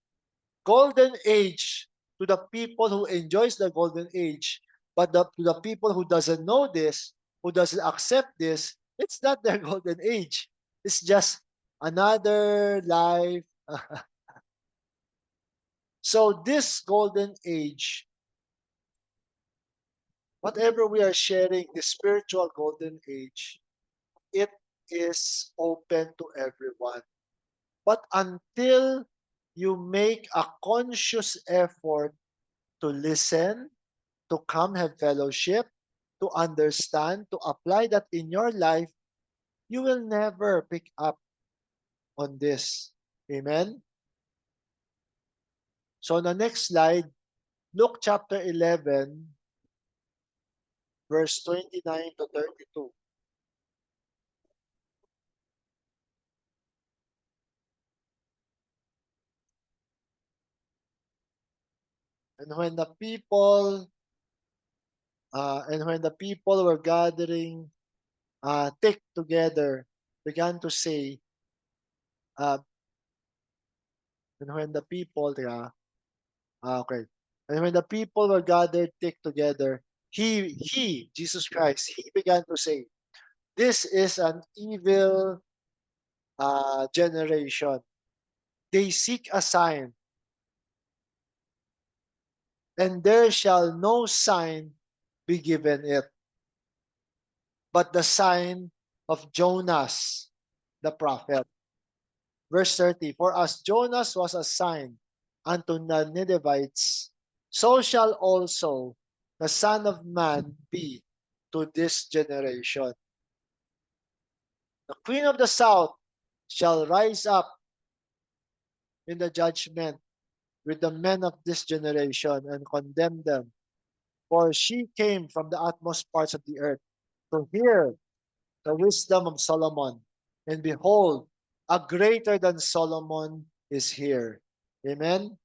golden age to the people who enjoys the golden age, but to the people who doesn't know this, who doesn't accept this, it's not their golden age. It's just another life. So this golden age, whatever we are sharing, the spiritual golden age, it is open to everyone. But until you make a conscious effort to listen, to come have fellowship, to understand, to apply that in your life, you will never pick up on this. Amen? So on the next slide, Luke chapter 11, verse 29 to 32. And when the people and when the people were gathering thick together, began to say, uh, and when the people, okay, and when the people were gathered thick together, Jesus Christ, he began to say, this is an evil generation. They seek a sign, and there shall no sign be given it, but the sign of Jonas the prophet. Verse 30, for as Jonas was a sign unto the Ninevites, so shall also the Son of Man be to this generation. The Queen of the South shall rise up in the judgment with the men of this generation and condemn them. For she came from the utmost parts of the earth to hear the wisdom of Solomon. And behold, a greater than Solomon is here. Amen.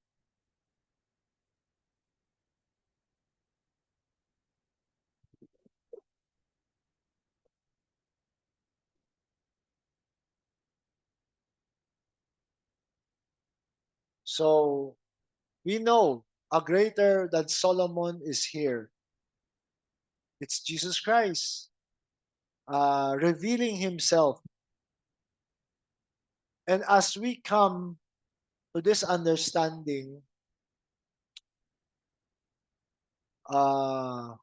So we know a greater than Solomon is here. It's Jesus Christ revealing himself. And as we come to this understanding, uh,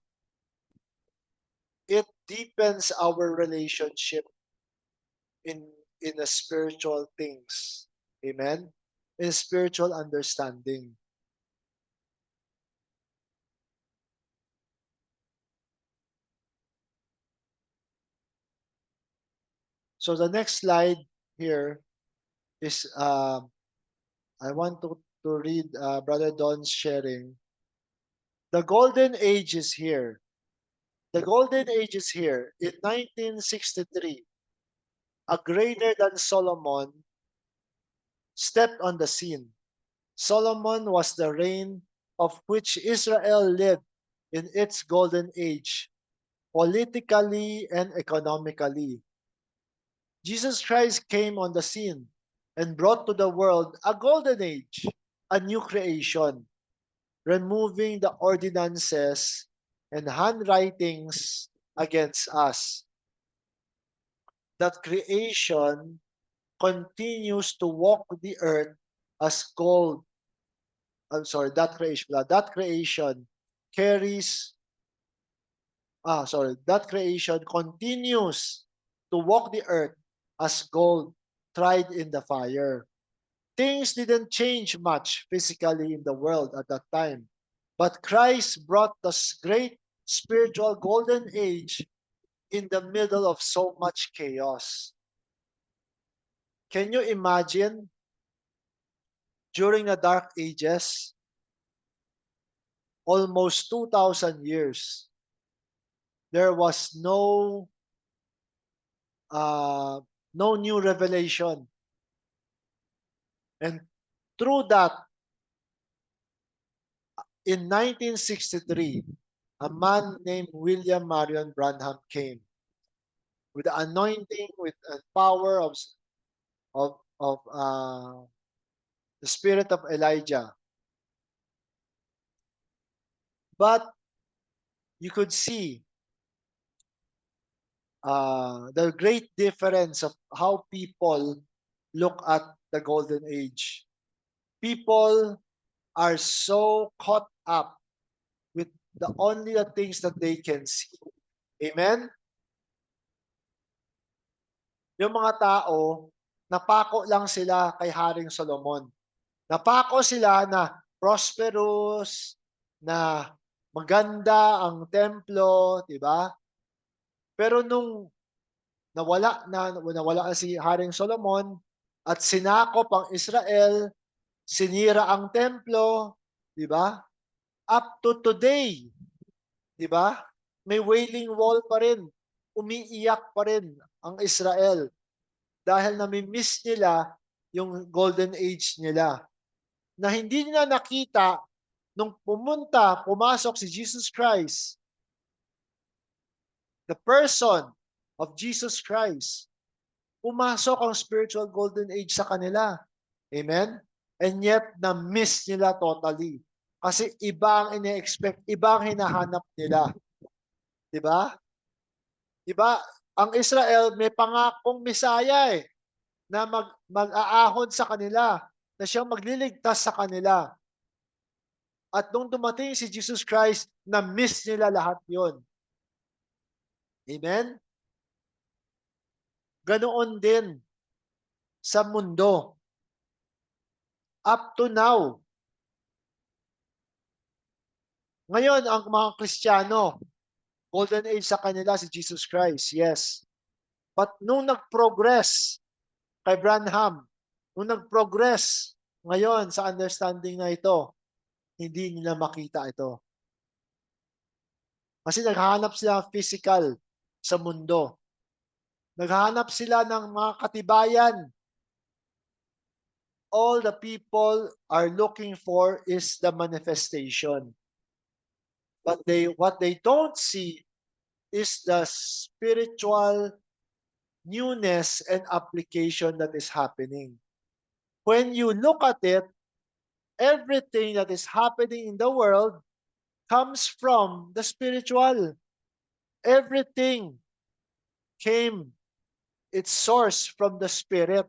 it deepens our relationship in in the spiritual things. Amen. In spiritual understanding. So the next slide here is I want to read Brother Don's sharing. The golden age is here. The golden age is here. In 1963, a greater than Solomon stepped on the scene. Solomon was the reign of which Israel lived in its golden age, politically and economically. Jesus Christ came on the scene and brought to the world a golden age, a new creation, removing the ordinances and handwritings against us. That creation continues to walk the earth as gold. I'm sorry, that creation carries, that creation continues to walk the earth as gold tried in the fire. Things didn't change much physically in the world at that time, but Christ brought this great spiritual golden age in the middle of so much chaos. Can you imagine during the Dark Ages, almost 2,000 years, there was uh, no new revelation. And through that, in 1963, a man named William Marion Branham came with the anointing, with the power of the spirit of Elijah. But you could see the great difference of how people look at the golden age. People are so caught up with the things that they can see. Amen? Yung mga tao, napako lang sila kay Haring Solomon. Napako sila na prosperous, na maganda ang templo, di ba? Pero nung nawala na si Haring Solomon at sinakop ang Israel, sinira ang templo, di ba? Up to today, di ba? May wailing wall pa rin. Umiiyak pa rin ang Israel dahil nami-miss nila yung golden age nila na hindi nila nakita nung pumasok si Jesus Christ, the person of Jesus Christ, pumasok ang spiritual golden age sa kanila. Amen? And yet, na-miss nila totally. Kasi iba ang ine-expect, iba ang hinahanap nila. Diba? Diba? Ang Israel, may pangakong Misaya na mag-aahon sa kanila, na siyang magliligtas sa kanila. At nung dumating si Jesus Christ, na-miss nila lahat yon. Amen? Ganoon din sa mundo. Up to now. Ngayon, ang mga Kristiyano, golden age sa kanila si Jesus Christ, yes. But nung nag-progress kay Branham, nung nag-progress ngayon sa understanding na ito, hindi nila makita ito. Kasi naghahanap sila ng physical sa mundo. Naghahanap sila ng mga katibayan. All the people are looking for is the manifestation. But what they don't see is the spiritual newness and application that is happening. When you look at it, everything that is happening in the world comes from the spiritual. Everything came, its source from the spirit,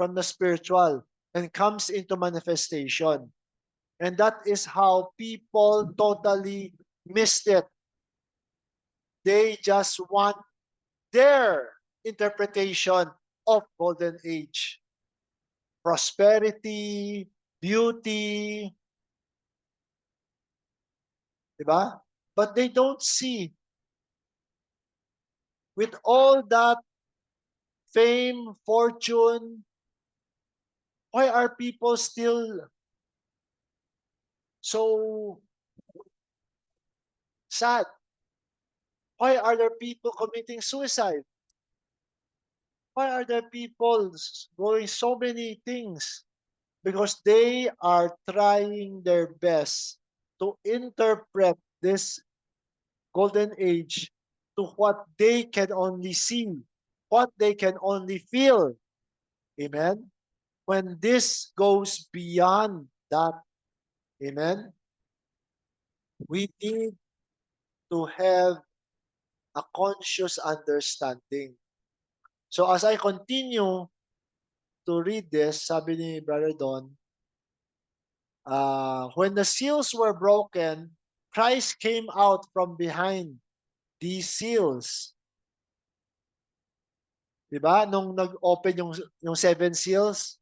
from the spiritual, and comes into manifestation. And that is how people totally missed it. They just want their interpretation of golden age. Prosperity, beauty, diba? But they don't see with all that fame, fortune, why are people still so sad? Why are there people committing suicide? Why are there people doing so many things? Because they are trying their best to interpret this golden age to what they can only see, what they can only feel. Amen? When this goes beyond that, amen, we need to have a conscious understanding. So as I continue to read this, sabi ni Brother Don, when the seals were broken, Christ came out from behind these seals. Diba? Nung nag-open yung seven seals,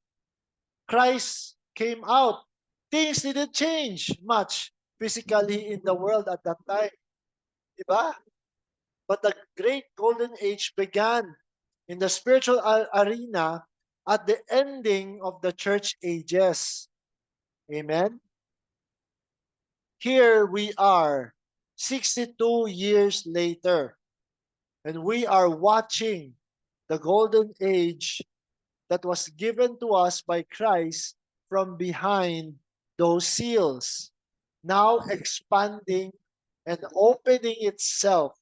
Christ came out. Things didn't change much physically in the world at that time. Diba? But the great golden age began in the spiritual arena at the ending of the church ages. Amen? Here we are, 62 years later, and we are watching the golden age that was given to us by Christ from behind those seals, now expanding and opening itself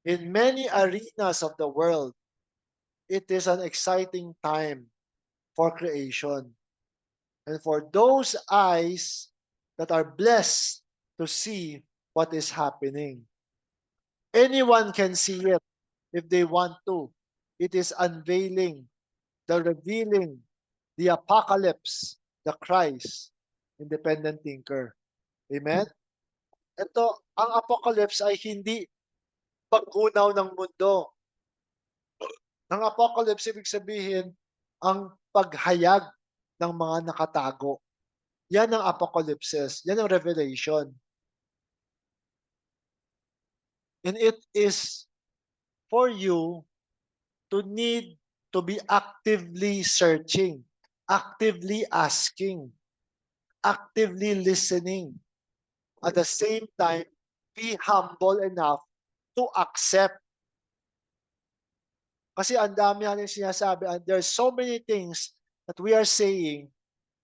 in many arenas of the world. It is an exciting time for creation. And for those eyes that are blessed to see what is happening. Anyone can see it if they want to. It is unveiling, the revealing, the apocalypse, the Christ, independent thinker. Amen? Ito, ang apocalypse ay hindi paggunaw ng mundo. Ang apocalypse, ibig sabihin, ang paghayag ng mga nakatago. Yan ang apocalypses. Yan ang revelation. And it is for you to need to be actively searching, actively asking, actively listening. At the same time, be humble enough to accept. Kasi ang dami natin sinasabi, and there's so many things that we are saying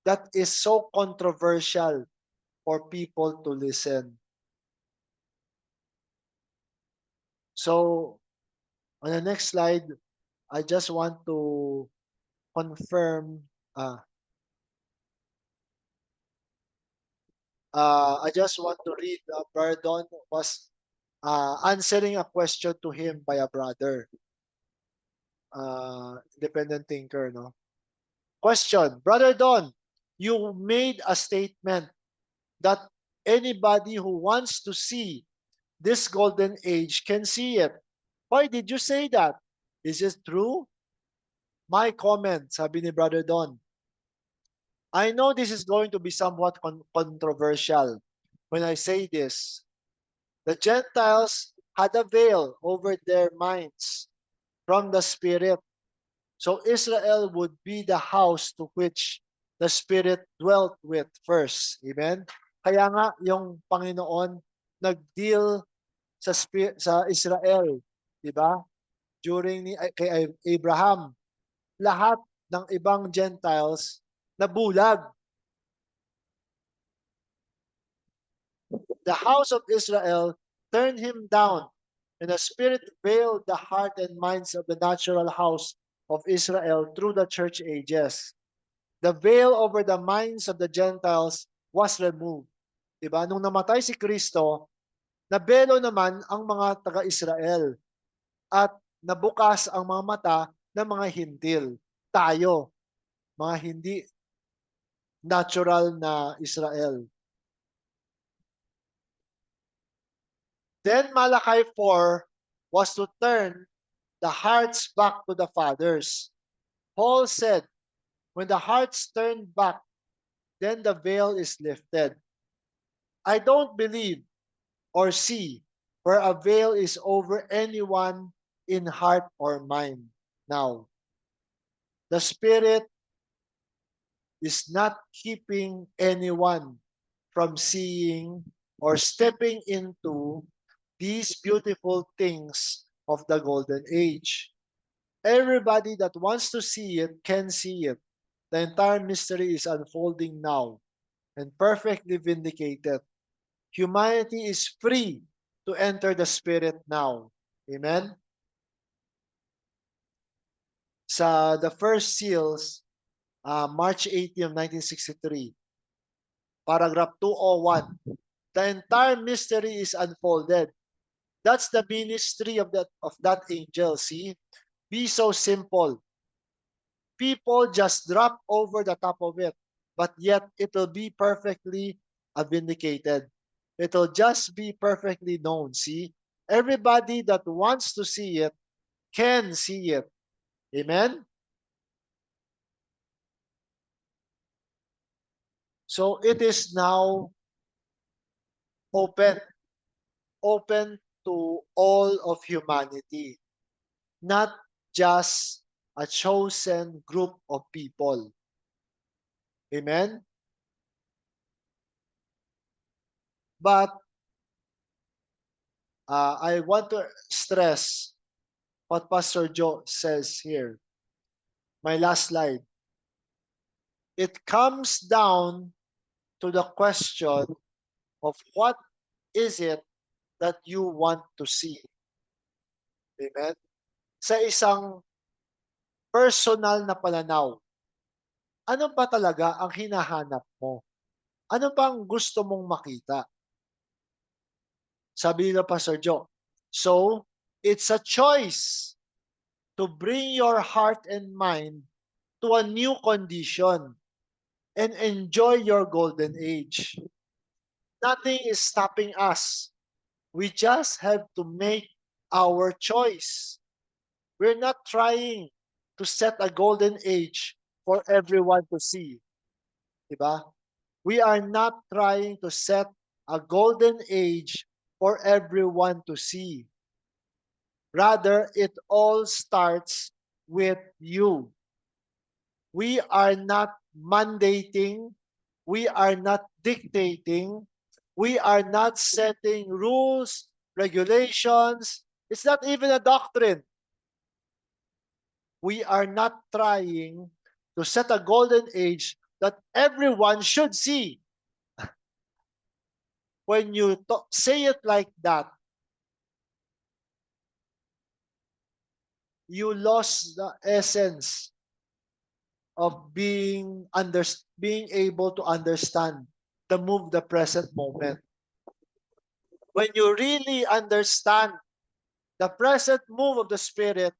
that is so controversial for people to listen. So, On the next slide, I just want to confirm. I just want to read. Brother Don was answering a question to him by a brother, independent thinker. No question, Brother Don. You made a statement that anybody who wants to see this golden age can see it. Why did you say that? Is it true? My comment, sabi ni Brother Don. I know this is going to be somewhat controversial when I say this. The Gentiles had a veil over their minds from the Spirit. So Israel would be the house to which the Spirit dwelt with first. Amen? Kaya nga, yung Panginoon nag-deal sa Israel, di ba? During kay Abraham, lahat ng ibang Gentiles nabulag. The house of Israel turned him down, and the Spirit veiled the heart and minds of the natural house of Israel through the church ages. The veil over the minds of the Gentiles was removed. Diba? Nung namatay si Kristo, nabelo naman ang mga taga-Israel at nabukas ang mga mata ng mga hintil. Tayo, mga hindi natural na Israel. Then Malachi 4 was to turn the hearts back to the fathers. Paul said, when the hearts turn back, then the veil is lifted. I don't believe or see where a veil is over anyone in heart or mind. Now, the Spirit is not keeping anyone from seeing or stepping into these beautiful things of the golden age. Everybody that wants to see it can see it. The entire mystery is unfolding now and perfectly vindicated. Humanity is free to enter the Spirit now. Amen? Sa the first seals, March 18 of 1963, paragraph 201, the entire mystery is unfolded. That's the ministry of that angel. See? Be so simple. People just drop over the top of it, but yet it will be perfectly vindicated. It will just be perfectly known. See? Everybody that wants to see it can see it. Amen? So it is now open, open to all of humanity, not just a chosen group of people. Amen? But I want to stress what Pastor Joe says here. My last slide. It comes down to the question of what is it that you want to see. Amen? Sa isang personal na pananaw, ano ba talaga ang hinahanap mo? Ano bang gusto mong makita? Sabi nila Pastor Joe. So, it's a choice to bring your heart and mind to a new condition and enjoy your golden age. Nothing is stopping us. We just have to make our choice. We're not trying to set a golden age for everyone to see. Diba? We are not trying to set a golden age for everyone to see. Rather, it all starts with you. We are not mandating. We are not dictating. We are not setting rules, regulations. It's not even a doctrine. We are not trying to set a golden age that everyone should see. When you say it like that, you lost the essence of being able to understand the present moment. When you really understand the present move of the Spirit,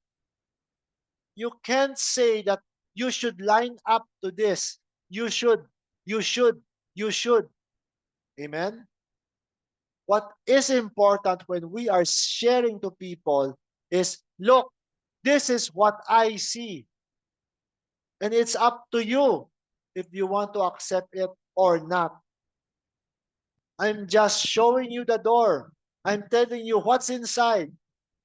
you can't say that you should line up to this. You should, you should, you should. Amen? What is important when we are sharing to people is, look, this is what I see. And it's up to you if you want to accept it or not. I'm just showing you the door. I'm telling you what's inside.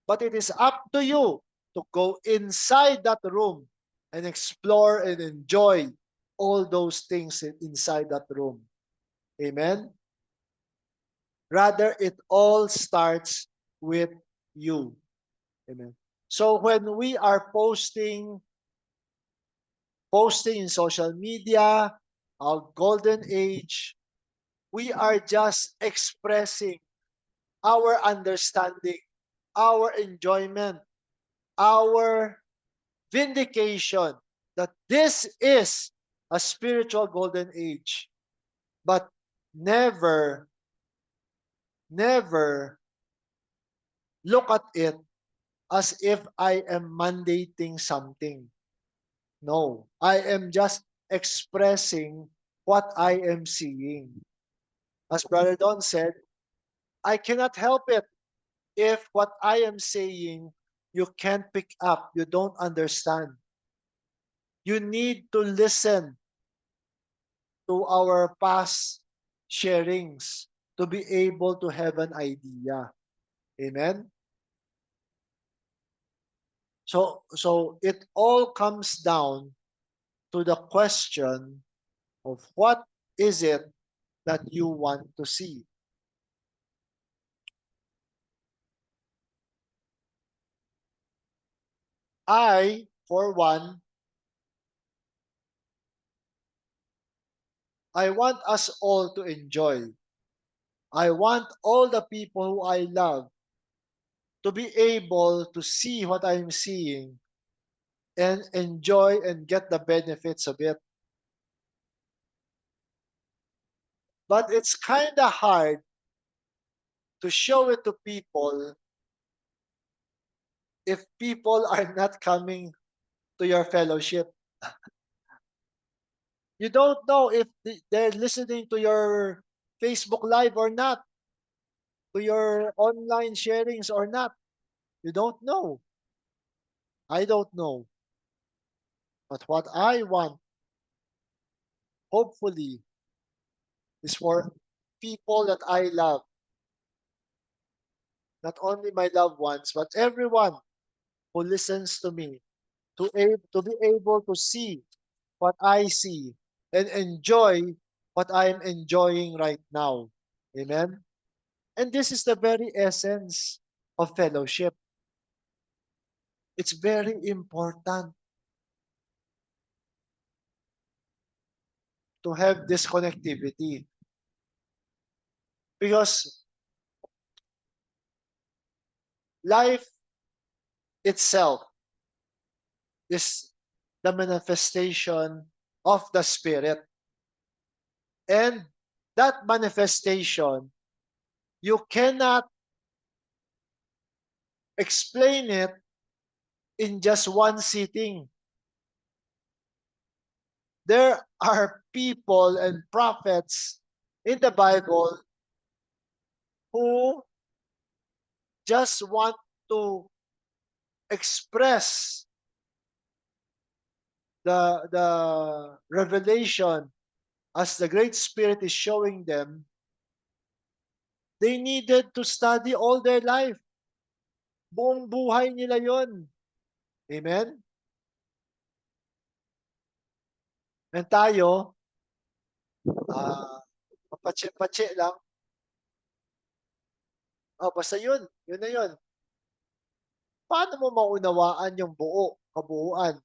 But it is up to you to go inside that room and explore and enjoy all those things inside that room. Amen? Rather, it all starts with you. Amen. So when we are posting in social media, our golden age, we are just expressing our understanding, our enjoyment, our vindication that this is a spiritual golden age. But never, never look at it as if I am mandating something. No, I am just expressing what I am seeing. As Brother Don said, I cannot help it if what I am saying you can't pick up, you don't understand. You need to listen to our past sharings to be able to have an idea. Amen? So it all comes down to the question of what is it that you want to see. I, for one, I want us all to enjoy. I want all the people who I love to be able to see what I'm seeing and enjoy and get the benefits of it. But it's kind of hard to show it to people if people are not coming to your fellowship. You don't know if they're listening to your Facebook Live or not, to your online sharings or not. You don't know. I don't know. But what I want, hopefully, is for people that I love, not only my loved ones, but everyone who listens to me, to be able to see what I see and enjoy what I'm enjoying right now. Amen? And this is the very essence of fellowship. It's very important to have this connectivity because life itself is the manifestation of the Spirit. And that manifestation, you cannot explain it in just one sitting. There are people and prophets in the Bible who just want to express the revelation as the Great Spirit is showing them. They needed to study all their life. Buong buhay nila yon. Amen? And tayo, patse-patse lang. Oh, basta yun. Yun na yun. Paano mo maunawaan yung kabuuan,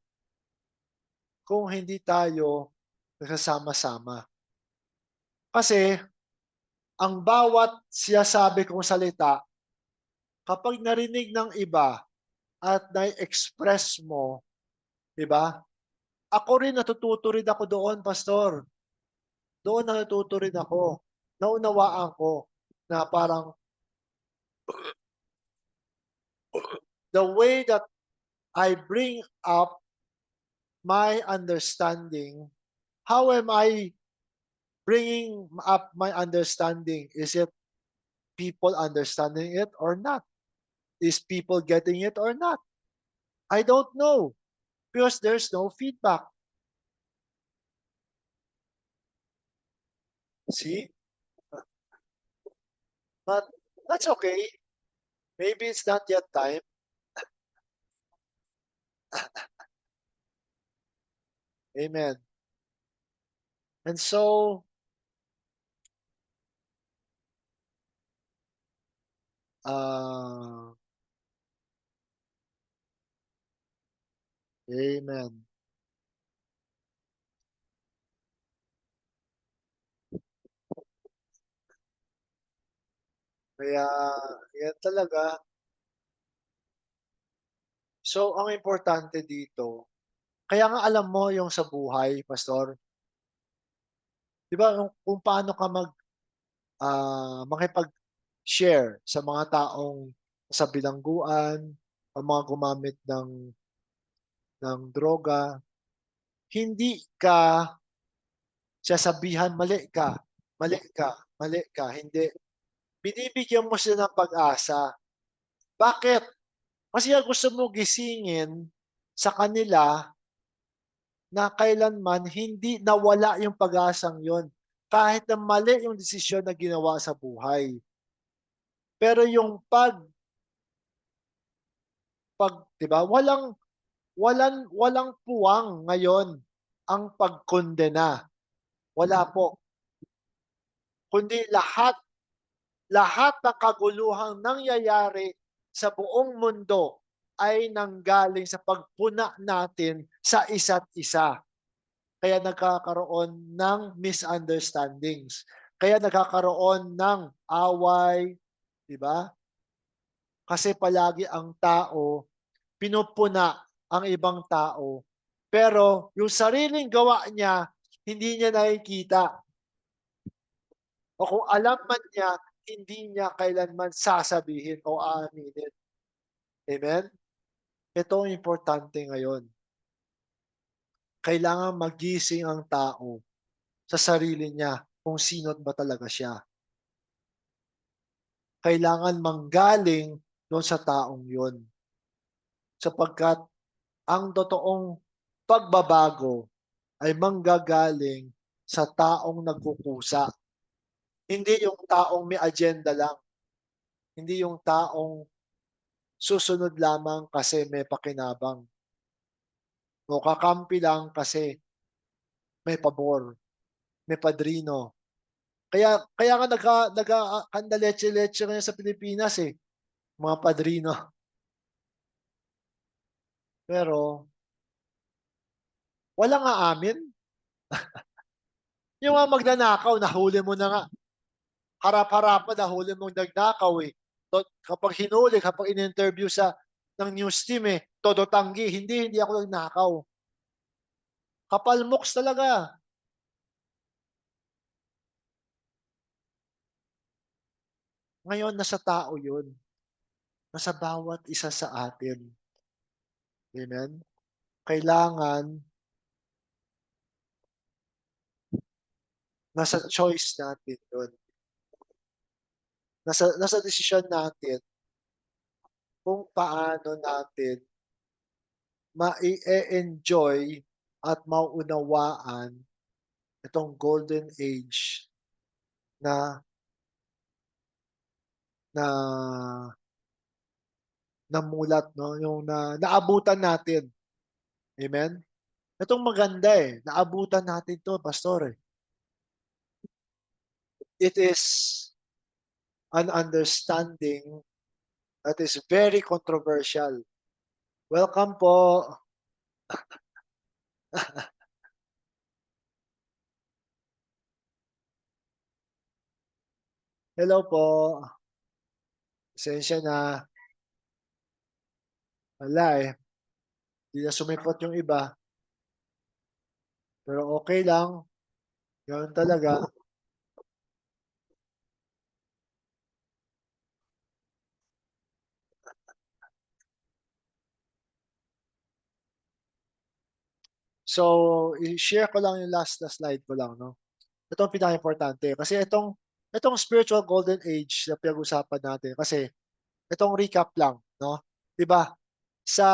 kung hindi tayo nagsasama-sama? Kasi, ang bawat siyasabi kong salita, kapag narinig ng iba, at nai-express mo, 'di ba? Ako rin natututo rin ako doon, pastor. Doon natututo rin ako. Naunawaan ko na parang the way that I bring up my understanding, how am I bringing up my understanding? Is it people understanding it or not? Is people getting it or not? I don't know because there's no feedback. See? But that's okay. Maybe it's not yet time. Amen. And so, uh, amen. Kaya, yan talaga. So, ang importante dito, kaya nga alam mo yung sa buhay, pastor, 'di ba, kung paano ka makipag-share sa mga taong sa bilangguan, ang mga gumamit ng droga, hindi ka sasabihan, mali ka, mali ka." Hindi. Binibigyan mo sila ng pag-asa. Bakit? Kasi nga gusto mo gisingin sa kanila na kailanman hindi nawala yung pag-asang yon kahit na mali yung desisyon na ginawa sa buhay. Pero yung 'di ba, walang puwang ngayon ang pagkondena, wala po. Kundi lahat ng kaguluhang nangyayari sa buong mundo ay nanggaling sa pagpuna natin sa isa't isa. Kaya nagkakaroon ng misunderstandings. Kaya nagkakaroon ng away, 'di ba? Kasi palagi ang tao pinupuna ang ibang tao. Pero yung sariling gawa niya, hindi niya nakikita. O kung alam man niya, hindi niya kailanman sasabihin o aaminin. Amen? Ito ang importante ngayon. Kailangan magising ang tao sa sarili niya kung sino ba talaga siya. Kailangan manggaling doon sa taong yon. Sapagkat ang totoong pagbabago ay manggagaling sa taong nagkukusa. Hindi yung taong may agenda lang. Hindi yung taong susunod lamang kasi may pakinabang. O kakampi lang kasi may pabor, may padrino. Kaya nga kandaletse-letse ngayon sa Pilipinas, eh, mga padrino. Pero walang aamin. Yung mga magnanakaw nahuli mo na nga, harap-harapan nahuli mong nagnakaw, eh. Kapag hinuli, kapag in-interview ng news team, eh, todo tanggi, "Hindi ako nagnakaw." Kapal moks talaga. Ngayon nasa tao yun, nasa bawat isa sa atin. Amen? Kailangan nasa choice natin yun. Nasa desisyon natin kung paano natin mai-e-enjoy at mauunawaan itong golden age na na namulat 'no, yung naabutan natin. Amen? Itong maganda, eh, naabutan natin 'to, pastor, eh. It is an understanding that is very controversial. Welcome po. Hello po. Pasensya na. Wala eh. Hindi na sumipot yung iba. Pero okay lang. Ganoon talaga. So, i-share ko lang yung last na slide ko lang, no? Ito ang pinaka-importante kasi itong spiritual golden age na pinag-usapan natin kasi itong recap lang, no? 'Di ba? Sa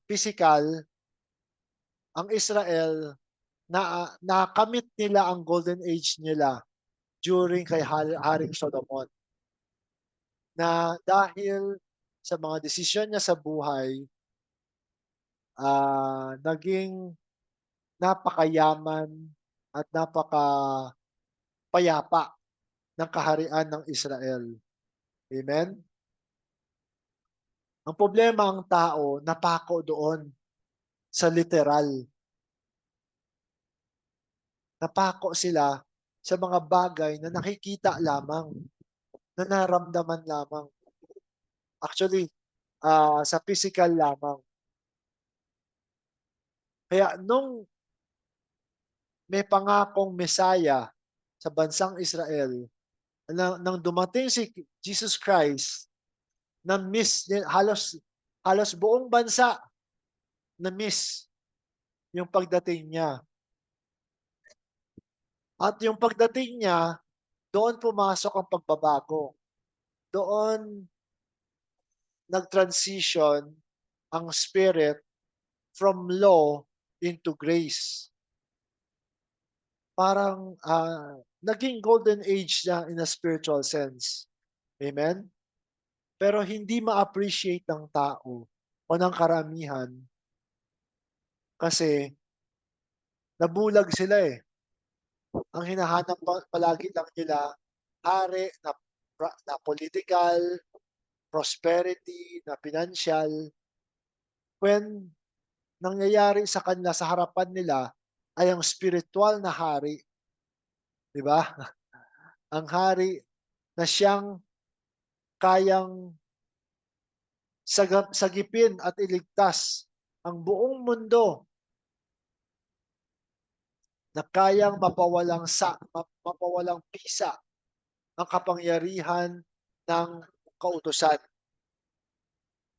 physical, ang Israel nakamit nila ang golden age nila during kay Haring Solomon na dahil sa mga desisyon niya sa buhay, naging napakayaman at napakapayapa ng kaharian ng Israel. Amen? Ang problema ang tao napako doon sa literal. Napako sila sa mga bagay na nakikita lamang, na naramdaman lamang. Actually, sa physical lamang. Kaya nung may pangakong Mesaya sa bansang Israel, nang dumating si Jesus Christ, na-miss halos halos buong bansa na-miss yung pagdating niya. At yung pagdating niya, doon pumasok ang pagbabago. Doon nag-transition ang spirit from law into grace. Parang naging golden age na in a spiritual sense. Amen? Pero hindi ma-appreciate ng tao o ng karamihan kasi nabulag sila eh. Ang hinahanap palagi lang nila, hari na political, prosperity, na financial, when nangyayari sa kanila sa harapan nila ay ang spiritual na hari, 'di ba? Ang hari na siyang kayang sagipin at iligtas ang buong mundo, na kayang mapawalang pisa ang kapangyarihan ng kautusan.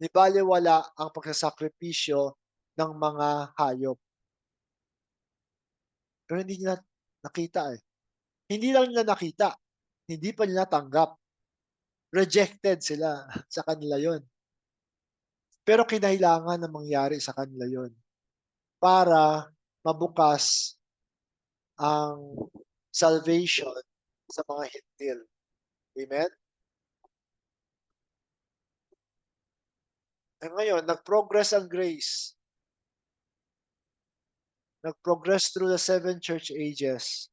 Di balewala ang pagsasakripisyo ng mga hayop. Pero hindi nila nakita eh. Hindi lang nila nakita, hindi pa nila tanggap. Rejected sila sa kanila yon. Pero kinailangan na mangyari sa kanila yon para mabukas ang salvation sa mga Hintil. Amen? Eh ngayon, nag-progress ang grace. Nag-progress through the 7 church ages.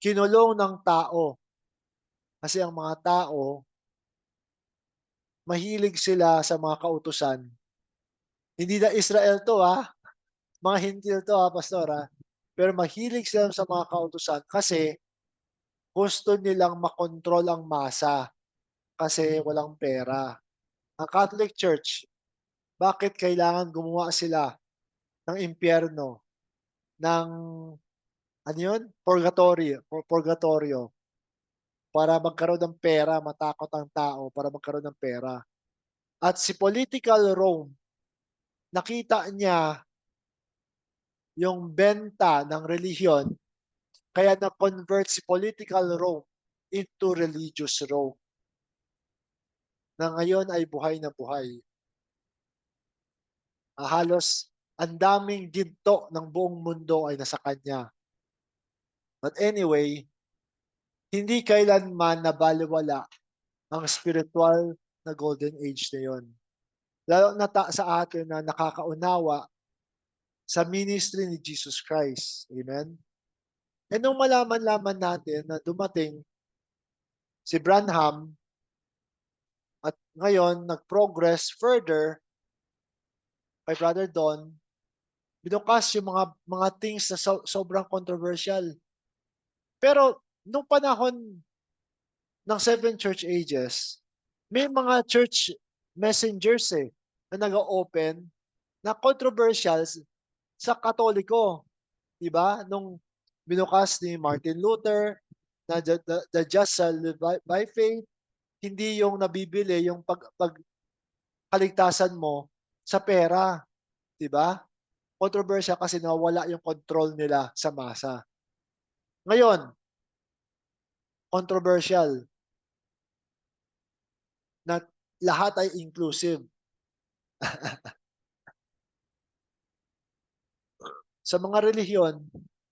Kinulong ng tao. Kasi ang mga tao, mahilig sila sa mga kautusan. Hindi na Israel to mga Hintil to pastor Pero mahilig sila sa mga kautusan kasi gusto nilang makontrol ang masa kasi walang pera. Ang Catholic Church, bakit kailangan gumawa sila ng impyerno, ng ano yun? Purgatorio, para magkaroon ng pera, matakot ang tao para magkaroon ng pera. At si political Rome, nakita niya yung benta ng relihiyon, kaya na-convert si political Rome into religious Rome, na ngayon ay buhay na buhay. Halos ang daming ginto ng buong mundo ay nasa kanya. But anyway, hindi kailanman nabalewala ang spiritual na golden age na yon. Lalo na sa atin na nakakaunawa sa ministry ni Jesus Christ. Amen? And nung malaman-laman natin na dumating si Branham at ngayon nag-progress further kay Brother Don, binukas yung mga things na sobrang controversial. Pero nung panahon ng 7 church ages, may mga church messengers eh. na nag-o-open na controversial sa Katoliko, 'di ba? Nung binukas ni Martin Luther na the just shall live by faith, hindi yung nabibili yung kaligtasan mo sa pera, 'di ba? Controversial kasi nawala yung control nila sa masa. Ngayon, controversial na lahat ay inclusive. Sa mga relihiyon,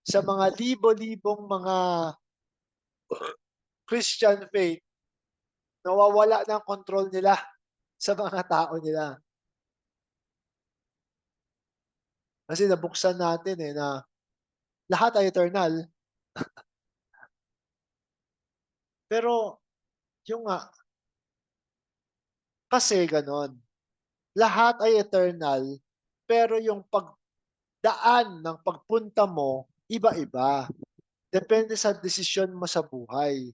sa mga libo-libong mga Christian faith, nawawala ng control nila sa mga tao nila. Kasi nabuksan natin na lahat ay eternal. Pero yung nga, kasi ganon. Lahat ay eternal, pero yung pagdaan ng pagpunta mo, iba-iba. Depende sa desisyon mo sa buhay.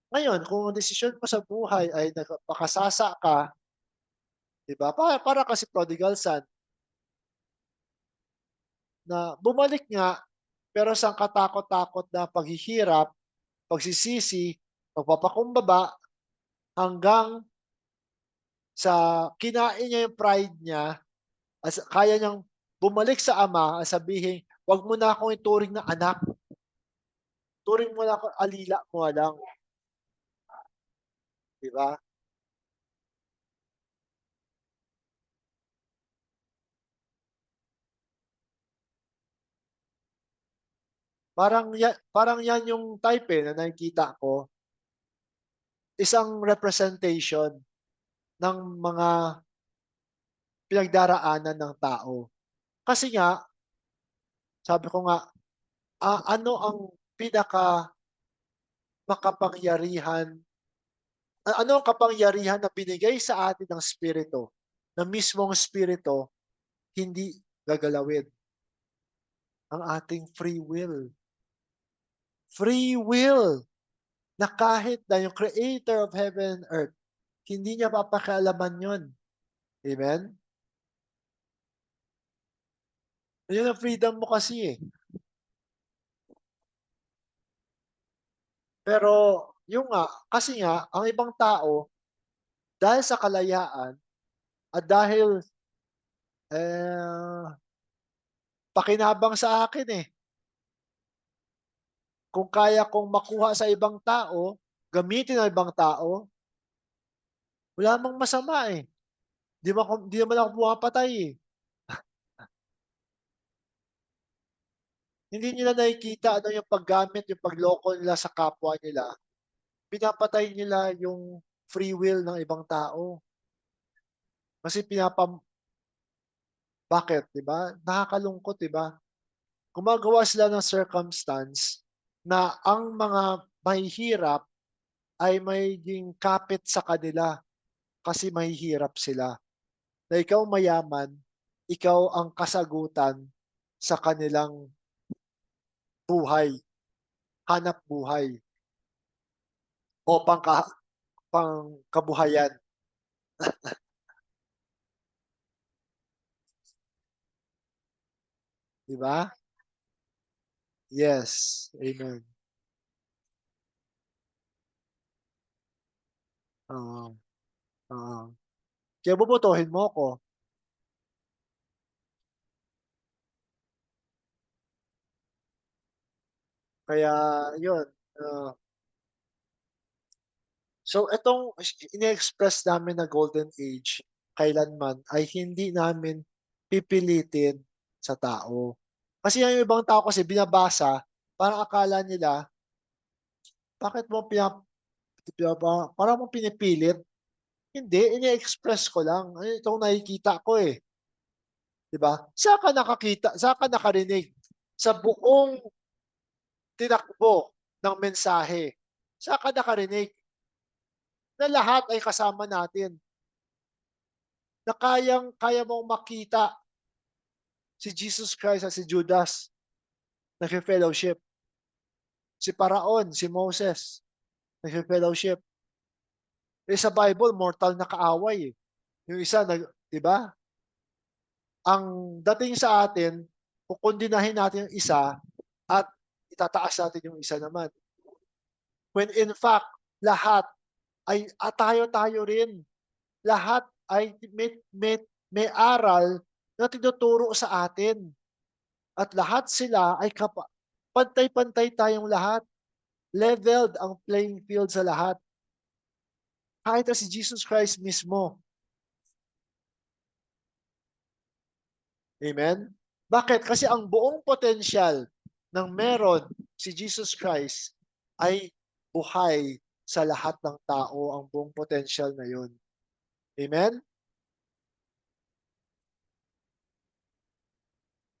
Ngayon, kung ang desisyon mo sa buhay ay nakapakasasa ka, 'di ba? Para kasi prodigal son na bumalik nga pero sa katakot-takot na paghihirap, pagsisisi, pagpapakumbaba hanggang sa kinain niya yung pride niya as kaya niyang bumalik sa ama at sabihin, "Wag mo na akong ituring na anak, turing mo na ako alila mo lang." 'Di ba? Parang yan yung type, na nakikita ko, isang representation ng mga pinagdaraanan ng tao. Kasi nga, sabi ko nga, ano ang pinaka makapangyarihan ano ang kapangyarihan na binigay sa atin ng Espiritu, na mismong Espiritu hindi gagalawin? Ang ating free will. Free will na kahit na yung Creator of heaven and earth, hindi niya papakialaman yun. Amen? Yun ang freedom mo kasi. Pero yung nga, kasi nga, ang ibang tao, dahil sa kalayaan at dahil eh, pakinabang sa akin kung kaya kong makuha sa ibang tao, gamitin ng ibang tao, wala namang masama. Di naman ako pumapatay. Hindi nila nakikita ano yung paggamit, yung pagloko nila sa kapwa nila. Pinapatay nila yung free will ng ibang tao. Kasi bakit, 'di ba? Nakakalungkot, 'di ba? Gumagawa sila ng circumstance na ang mga mahihirap ay magiging kapit sa kanila kasi mahihirap sila. Na ikaw mayaman, ikaw ang kasagutan sa kanilang buhay, hanap buhay o pangkabuhayan, 'di ba? Yes, amen. Oo, oo. Kaya bobotohin mo ko. Kaya yun, ah, so itong ine-express namin na golden age kailanman ay hindi namin pipilitin sa tao. Kasi yung ibang tao kasi binabasa, parang akala nila, bakit mo parang mo pinipilit? Hindi, ine-express ko lang. Itong nakikita ko 'di ba? Saan ka nakarinig sa buong tinakbo ng mensahe? Saan ka nakarinig na lahat ay kasama natin, na kaya mong makita si Jesus Christ at si Judas nagfe-fellowship, si Paraon, si Moses nagfe-fellowship. Sa Bible mortal na kaaway. Yung isa 'di ba? Ang dating sa atin, kukondinahin natin yung isa at itataas natin yung isa naman. When in fact, lahat ay tayo-tayo rin. Lahat ay may aral na tinuturo sa atin at lahat sila ay pantay-pantay tayong lahat. Leveled ang playing field sa lahat. Kahit na si Jesus Christ mismo. Amen? Bakit? Kasi ang buong potensyal ng meron si Jesus Christ ay buhay sa lahat ng tao ang buong potensyal na yun. Amen?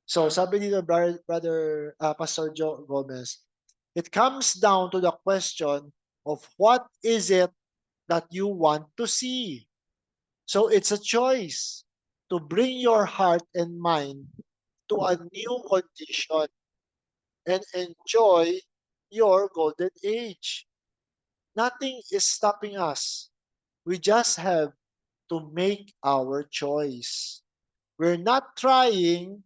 So sabi dito, Pastor Joe Gomez, it comes down to the question of what is it that you want to see. So it's a choice to bring your heart and mind to a new condition and enjoy your golden age. Nothing is stopping us. We just have to make our choice. We're not trying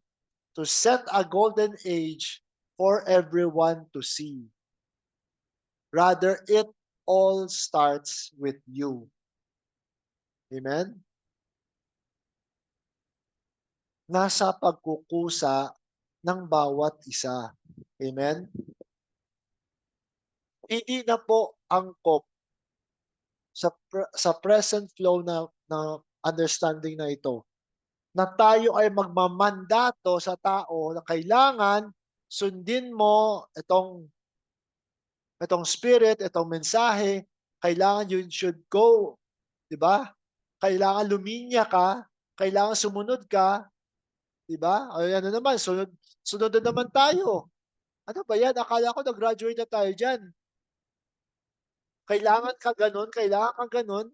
to set a golden age for everyone to see. Rather, it all starts with you. Amen? Nasa pagkukusa ng bawat isa. Amen? Hindi na po angkop sa present flow na understanding na ito, na tayo ay magmamandato sa tao na kailangan sundin mo itong spirit, itong mensahe, kailangan you should go, 'di ba? Kailangan luminya ka, kailangan sumunod ka, 'di ba? Ay ano naman, sunod sunod na naman tayo. Ano ba 'yan? Akala ko nag-graduate na tayo diyan. Kailangan ka gano'n, kailangan kang gano'n.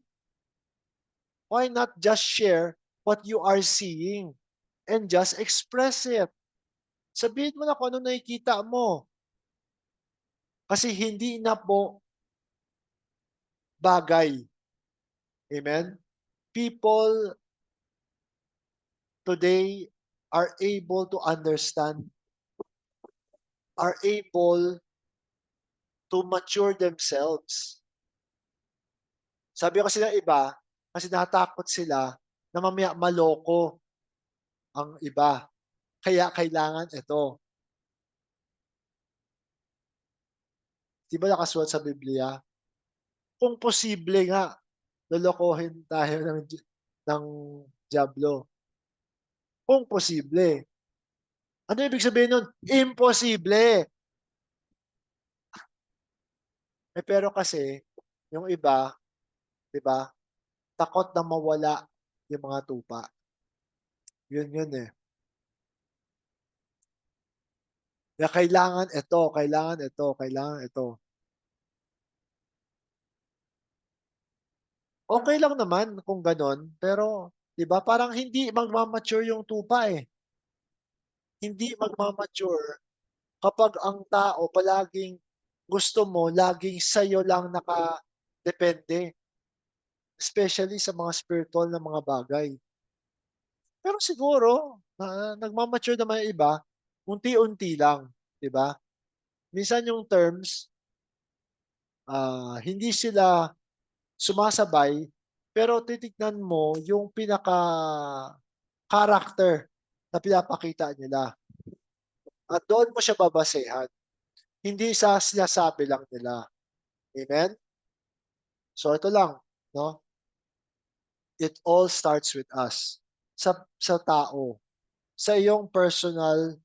Why not just share what you are seeing and just express it? Sabihin mo na kung ano nakikita mo. Kasi hindi na po bagay. Amen? People today are able to understand, are able to mature themselves. Sabi kasi ng iba, kasi natakot sila na mamaya maloko ang iba. Kaya kailangan ito. Di ba nakasulat sa Biblia? Kung posible nga, lolokohin tayo ng Diablo. Kung posible. Ano ibig sabihin nun? Imposible. Pero kasi, yung iba, di ba, takot na mawala yung mga tupa. Yun yun eh. Na kailangan ito, kailangan ito, kailangan ito. Okay lang naman kung gano'n, pero 'di ba parang hindi magma-mature yung tupa, eh. Hindi magma-mature kapag ang tao palaging gusto mo laging sa'yo lang nakadepende, especially sa mga spiritual na mga bagay. Pero siguro nagma-mature naman yung iba, unti-unti lang, 'di ba? Minsan yung terms, hindi sila sumasabay, pero titignan mo yung character na pinapakita nila at doon mo siya babasehan, hindi sa sinasabi lang nila. Amen? So ito lang, 'no? It all starts with us, sa tao, sa iyong personal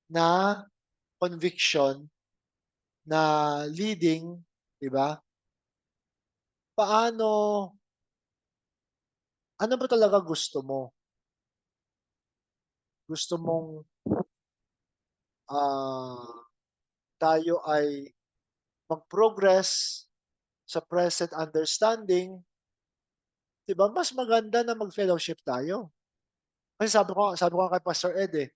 na conviction na leading, 'di ba? Paano ano ba talaga gusto mo? Gusto mong, ah, tayo ay mag-progress sa present understanding, 'di ba, mas maganda na mag-fellowship tayo. Kasi sabi ko nga kay Pastor Ed, eh,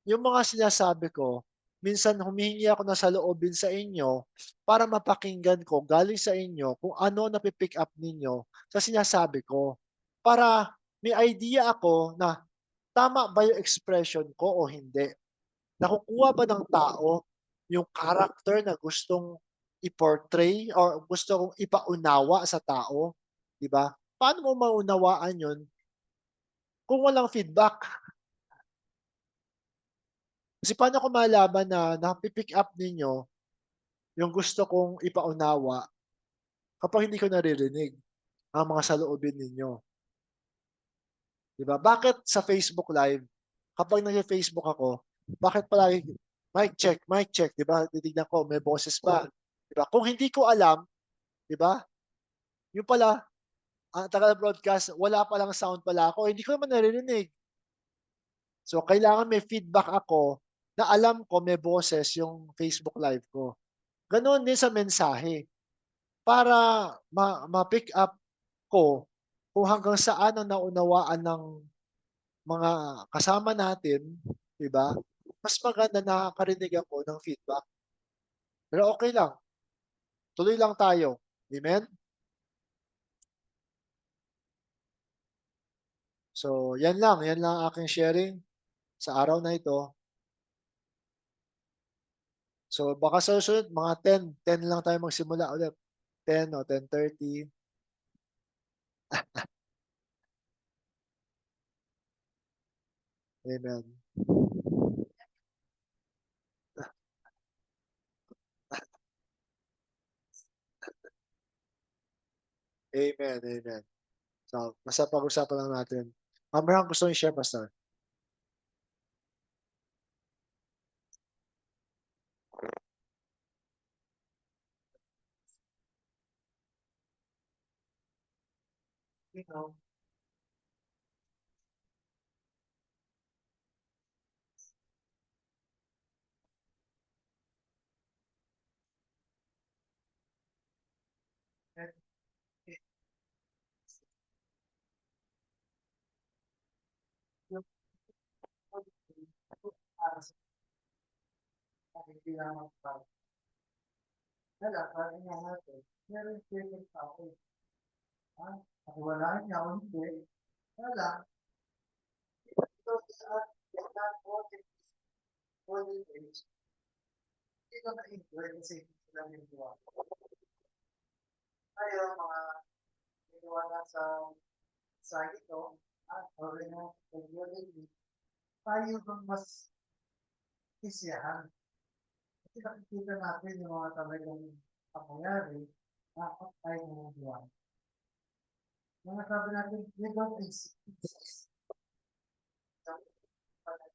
yung mga sinasabi ko, minsan humihingi ako ng saloobin sa inyo para mapakinggan ko galing sa inyo kung ano napi-pick up ninyo sa sinasabi ko. Para may idea ako na tama ba yung expression ko o hindi. Nakukuha ba ng tao yung character na gustong i-portray or gusto kong ipaunawa sa tao, 'di ba? Paano mo maunawaan yun kung walang feedback? Kasi paano ko malalaman na napi-pick up ninyo yung gusto kong ipaunawa kapag hindi ko naririnig ang mga saloobin ninyo, 'di ba? Bakit sa Facebook Live, kapag nagfe-Facebook ako, bakit palagi mic check, 'di ba? Titignan ko may boses ba, 'di ba? Kung hindi ko alam, 'di ba? Yung pala, ang taga-broadcast wala palang sound pala ako, hindi ko naman naririnig. So, kailangan may feedback ako na alam ko may boses yung Facebook Live ko. Gano'n din sa mensahe, para ma-pick up ko kung hanggang saan ang naunawaan ng mga kasama natin, 'di ba? Mas maganda nakakarinig ako ng feedback. Pero okey lang, tuloy lang tayo, amen? So, 'yan lang ang aking sharing sa araw na ito. So, baka sa susunod mga 10 lang tayo magsimula ulit, 10 o 10:30. Amen. Amen, amen. So, basta pag-usapan lang natin. Meron kang gustong i-share, pastor? Ikaw? Yung para sa akin kailangan pa wala parang nga natin, meron certain tao, wala niya o hindi, wala. So, not all the age, hindi ko na-enjoy kasi sila may gawa. Tayo, mga niniwala sa ito, or regularly, tayo bang mas isiyahan. Kasi nakikita natin yung mga talagang pangyayari, dapat tayo ng gawa. Mga sabi natin, we don't exist.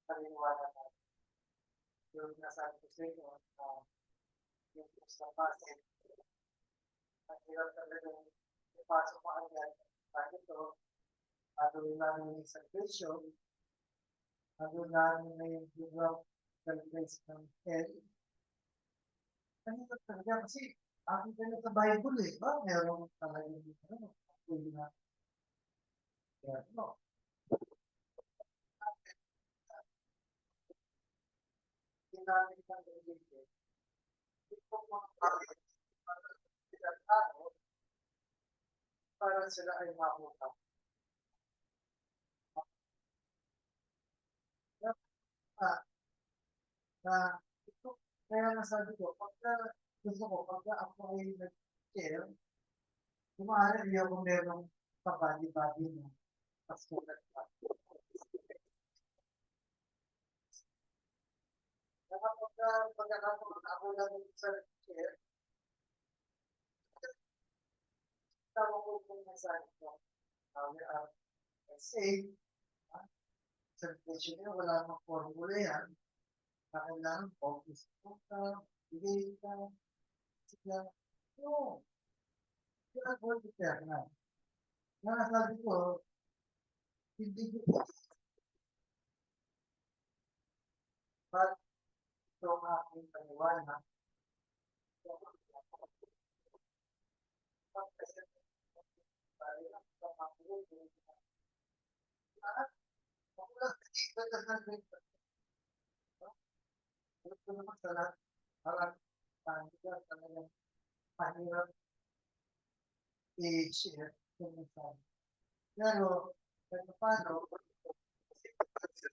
Paniniwala natin. Yung nasabi ko sa inyo, yung sa pasit, ang hirap talagang ipasok mo agad. Bakit ito, gagawin namin yung salvation, gagawin namin na yung development ng head. Kanina talaga kasi akin ka na sa Bible eh. Ba? Meron talagang pwede na. Kaya no. Ginamit ng religion. Ito mga bakit para tao para sila ay makuha. Na, na ito, kaya nasabi ko, pagka gusto ko, pagka ako ay nag-share, kumahari hindi ako merong kabali-bali na pasulat pa. Kaya pagkakataon ako lang sa share, tawag ko kung nasabi ko, we are safe, certification niya, wala namang formula yan, kailangan focus ka, bigay ka, sila, no, you're not going to tell na. Kaya sabi ko, hindi ko ba't ito ang aking paniwala, kasi tayo ang pamakulong, lahat, makulang kasi ito naman sa lahat, parang talagang mahirap i-share kung saan. Pero, Kahit paano, kasi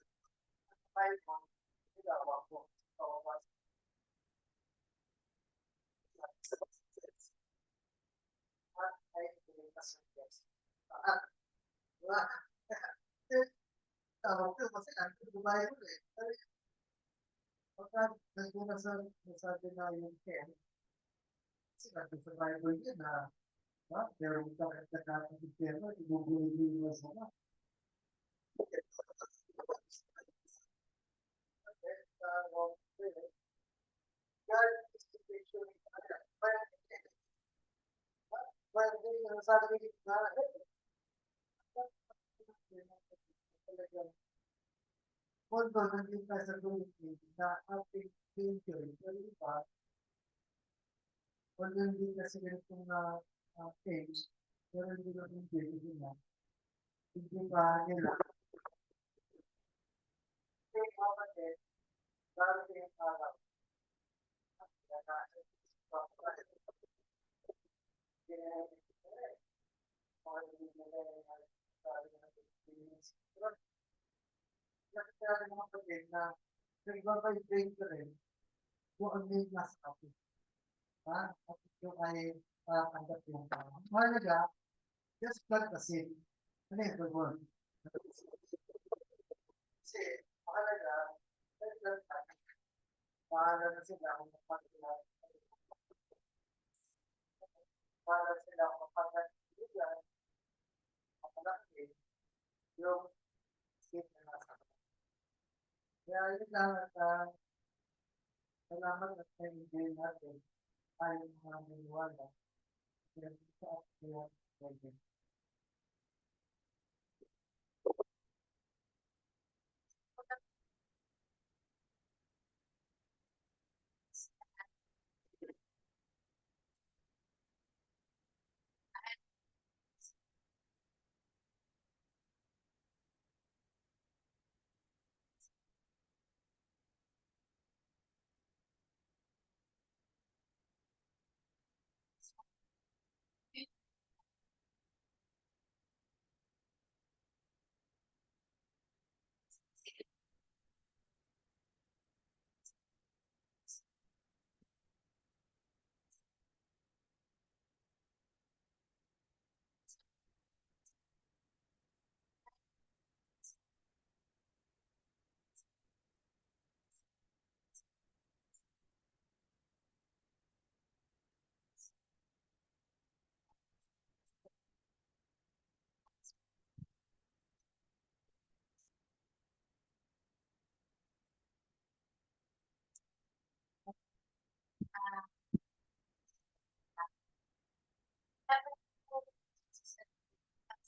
tayo mo, ginawa ko. Oo, mas ay kasi at wala tawag ko kasi ang Dubai ko eh. Pagka nagmula sa na yung Ken, kasi nandun sa Bible yun na, meron ka nagkakapit pero ibubuli mo sa mga. God is the picture of but yung sabi na although nandun tayo sa Philippines na ating picture, pero iba, although hindi kasi ganitong page, pero hindi na yung page na, hindi pa nila. Kaya kapatid, darating yung araw, nakikita mga kapatid na nagbabibrate ka rin kung ano yung nasa kapatid. At yung ay tanggap yung mahalaga, just plug kasi. Ano yung the word? Kasi mahalaga, just plug kasi. Mahalaga sila kung magpapagod. Mahalaga sila kung magpapagod. Mapalaki yung state na nasa kapatid. Kaya yun lang at salamat at na-enjoy natin tayo mga maniwala. Kaya sa atin,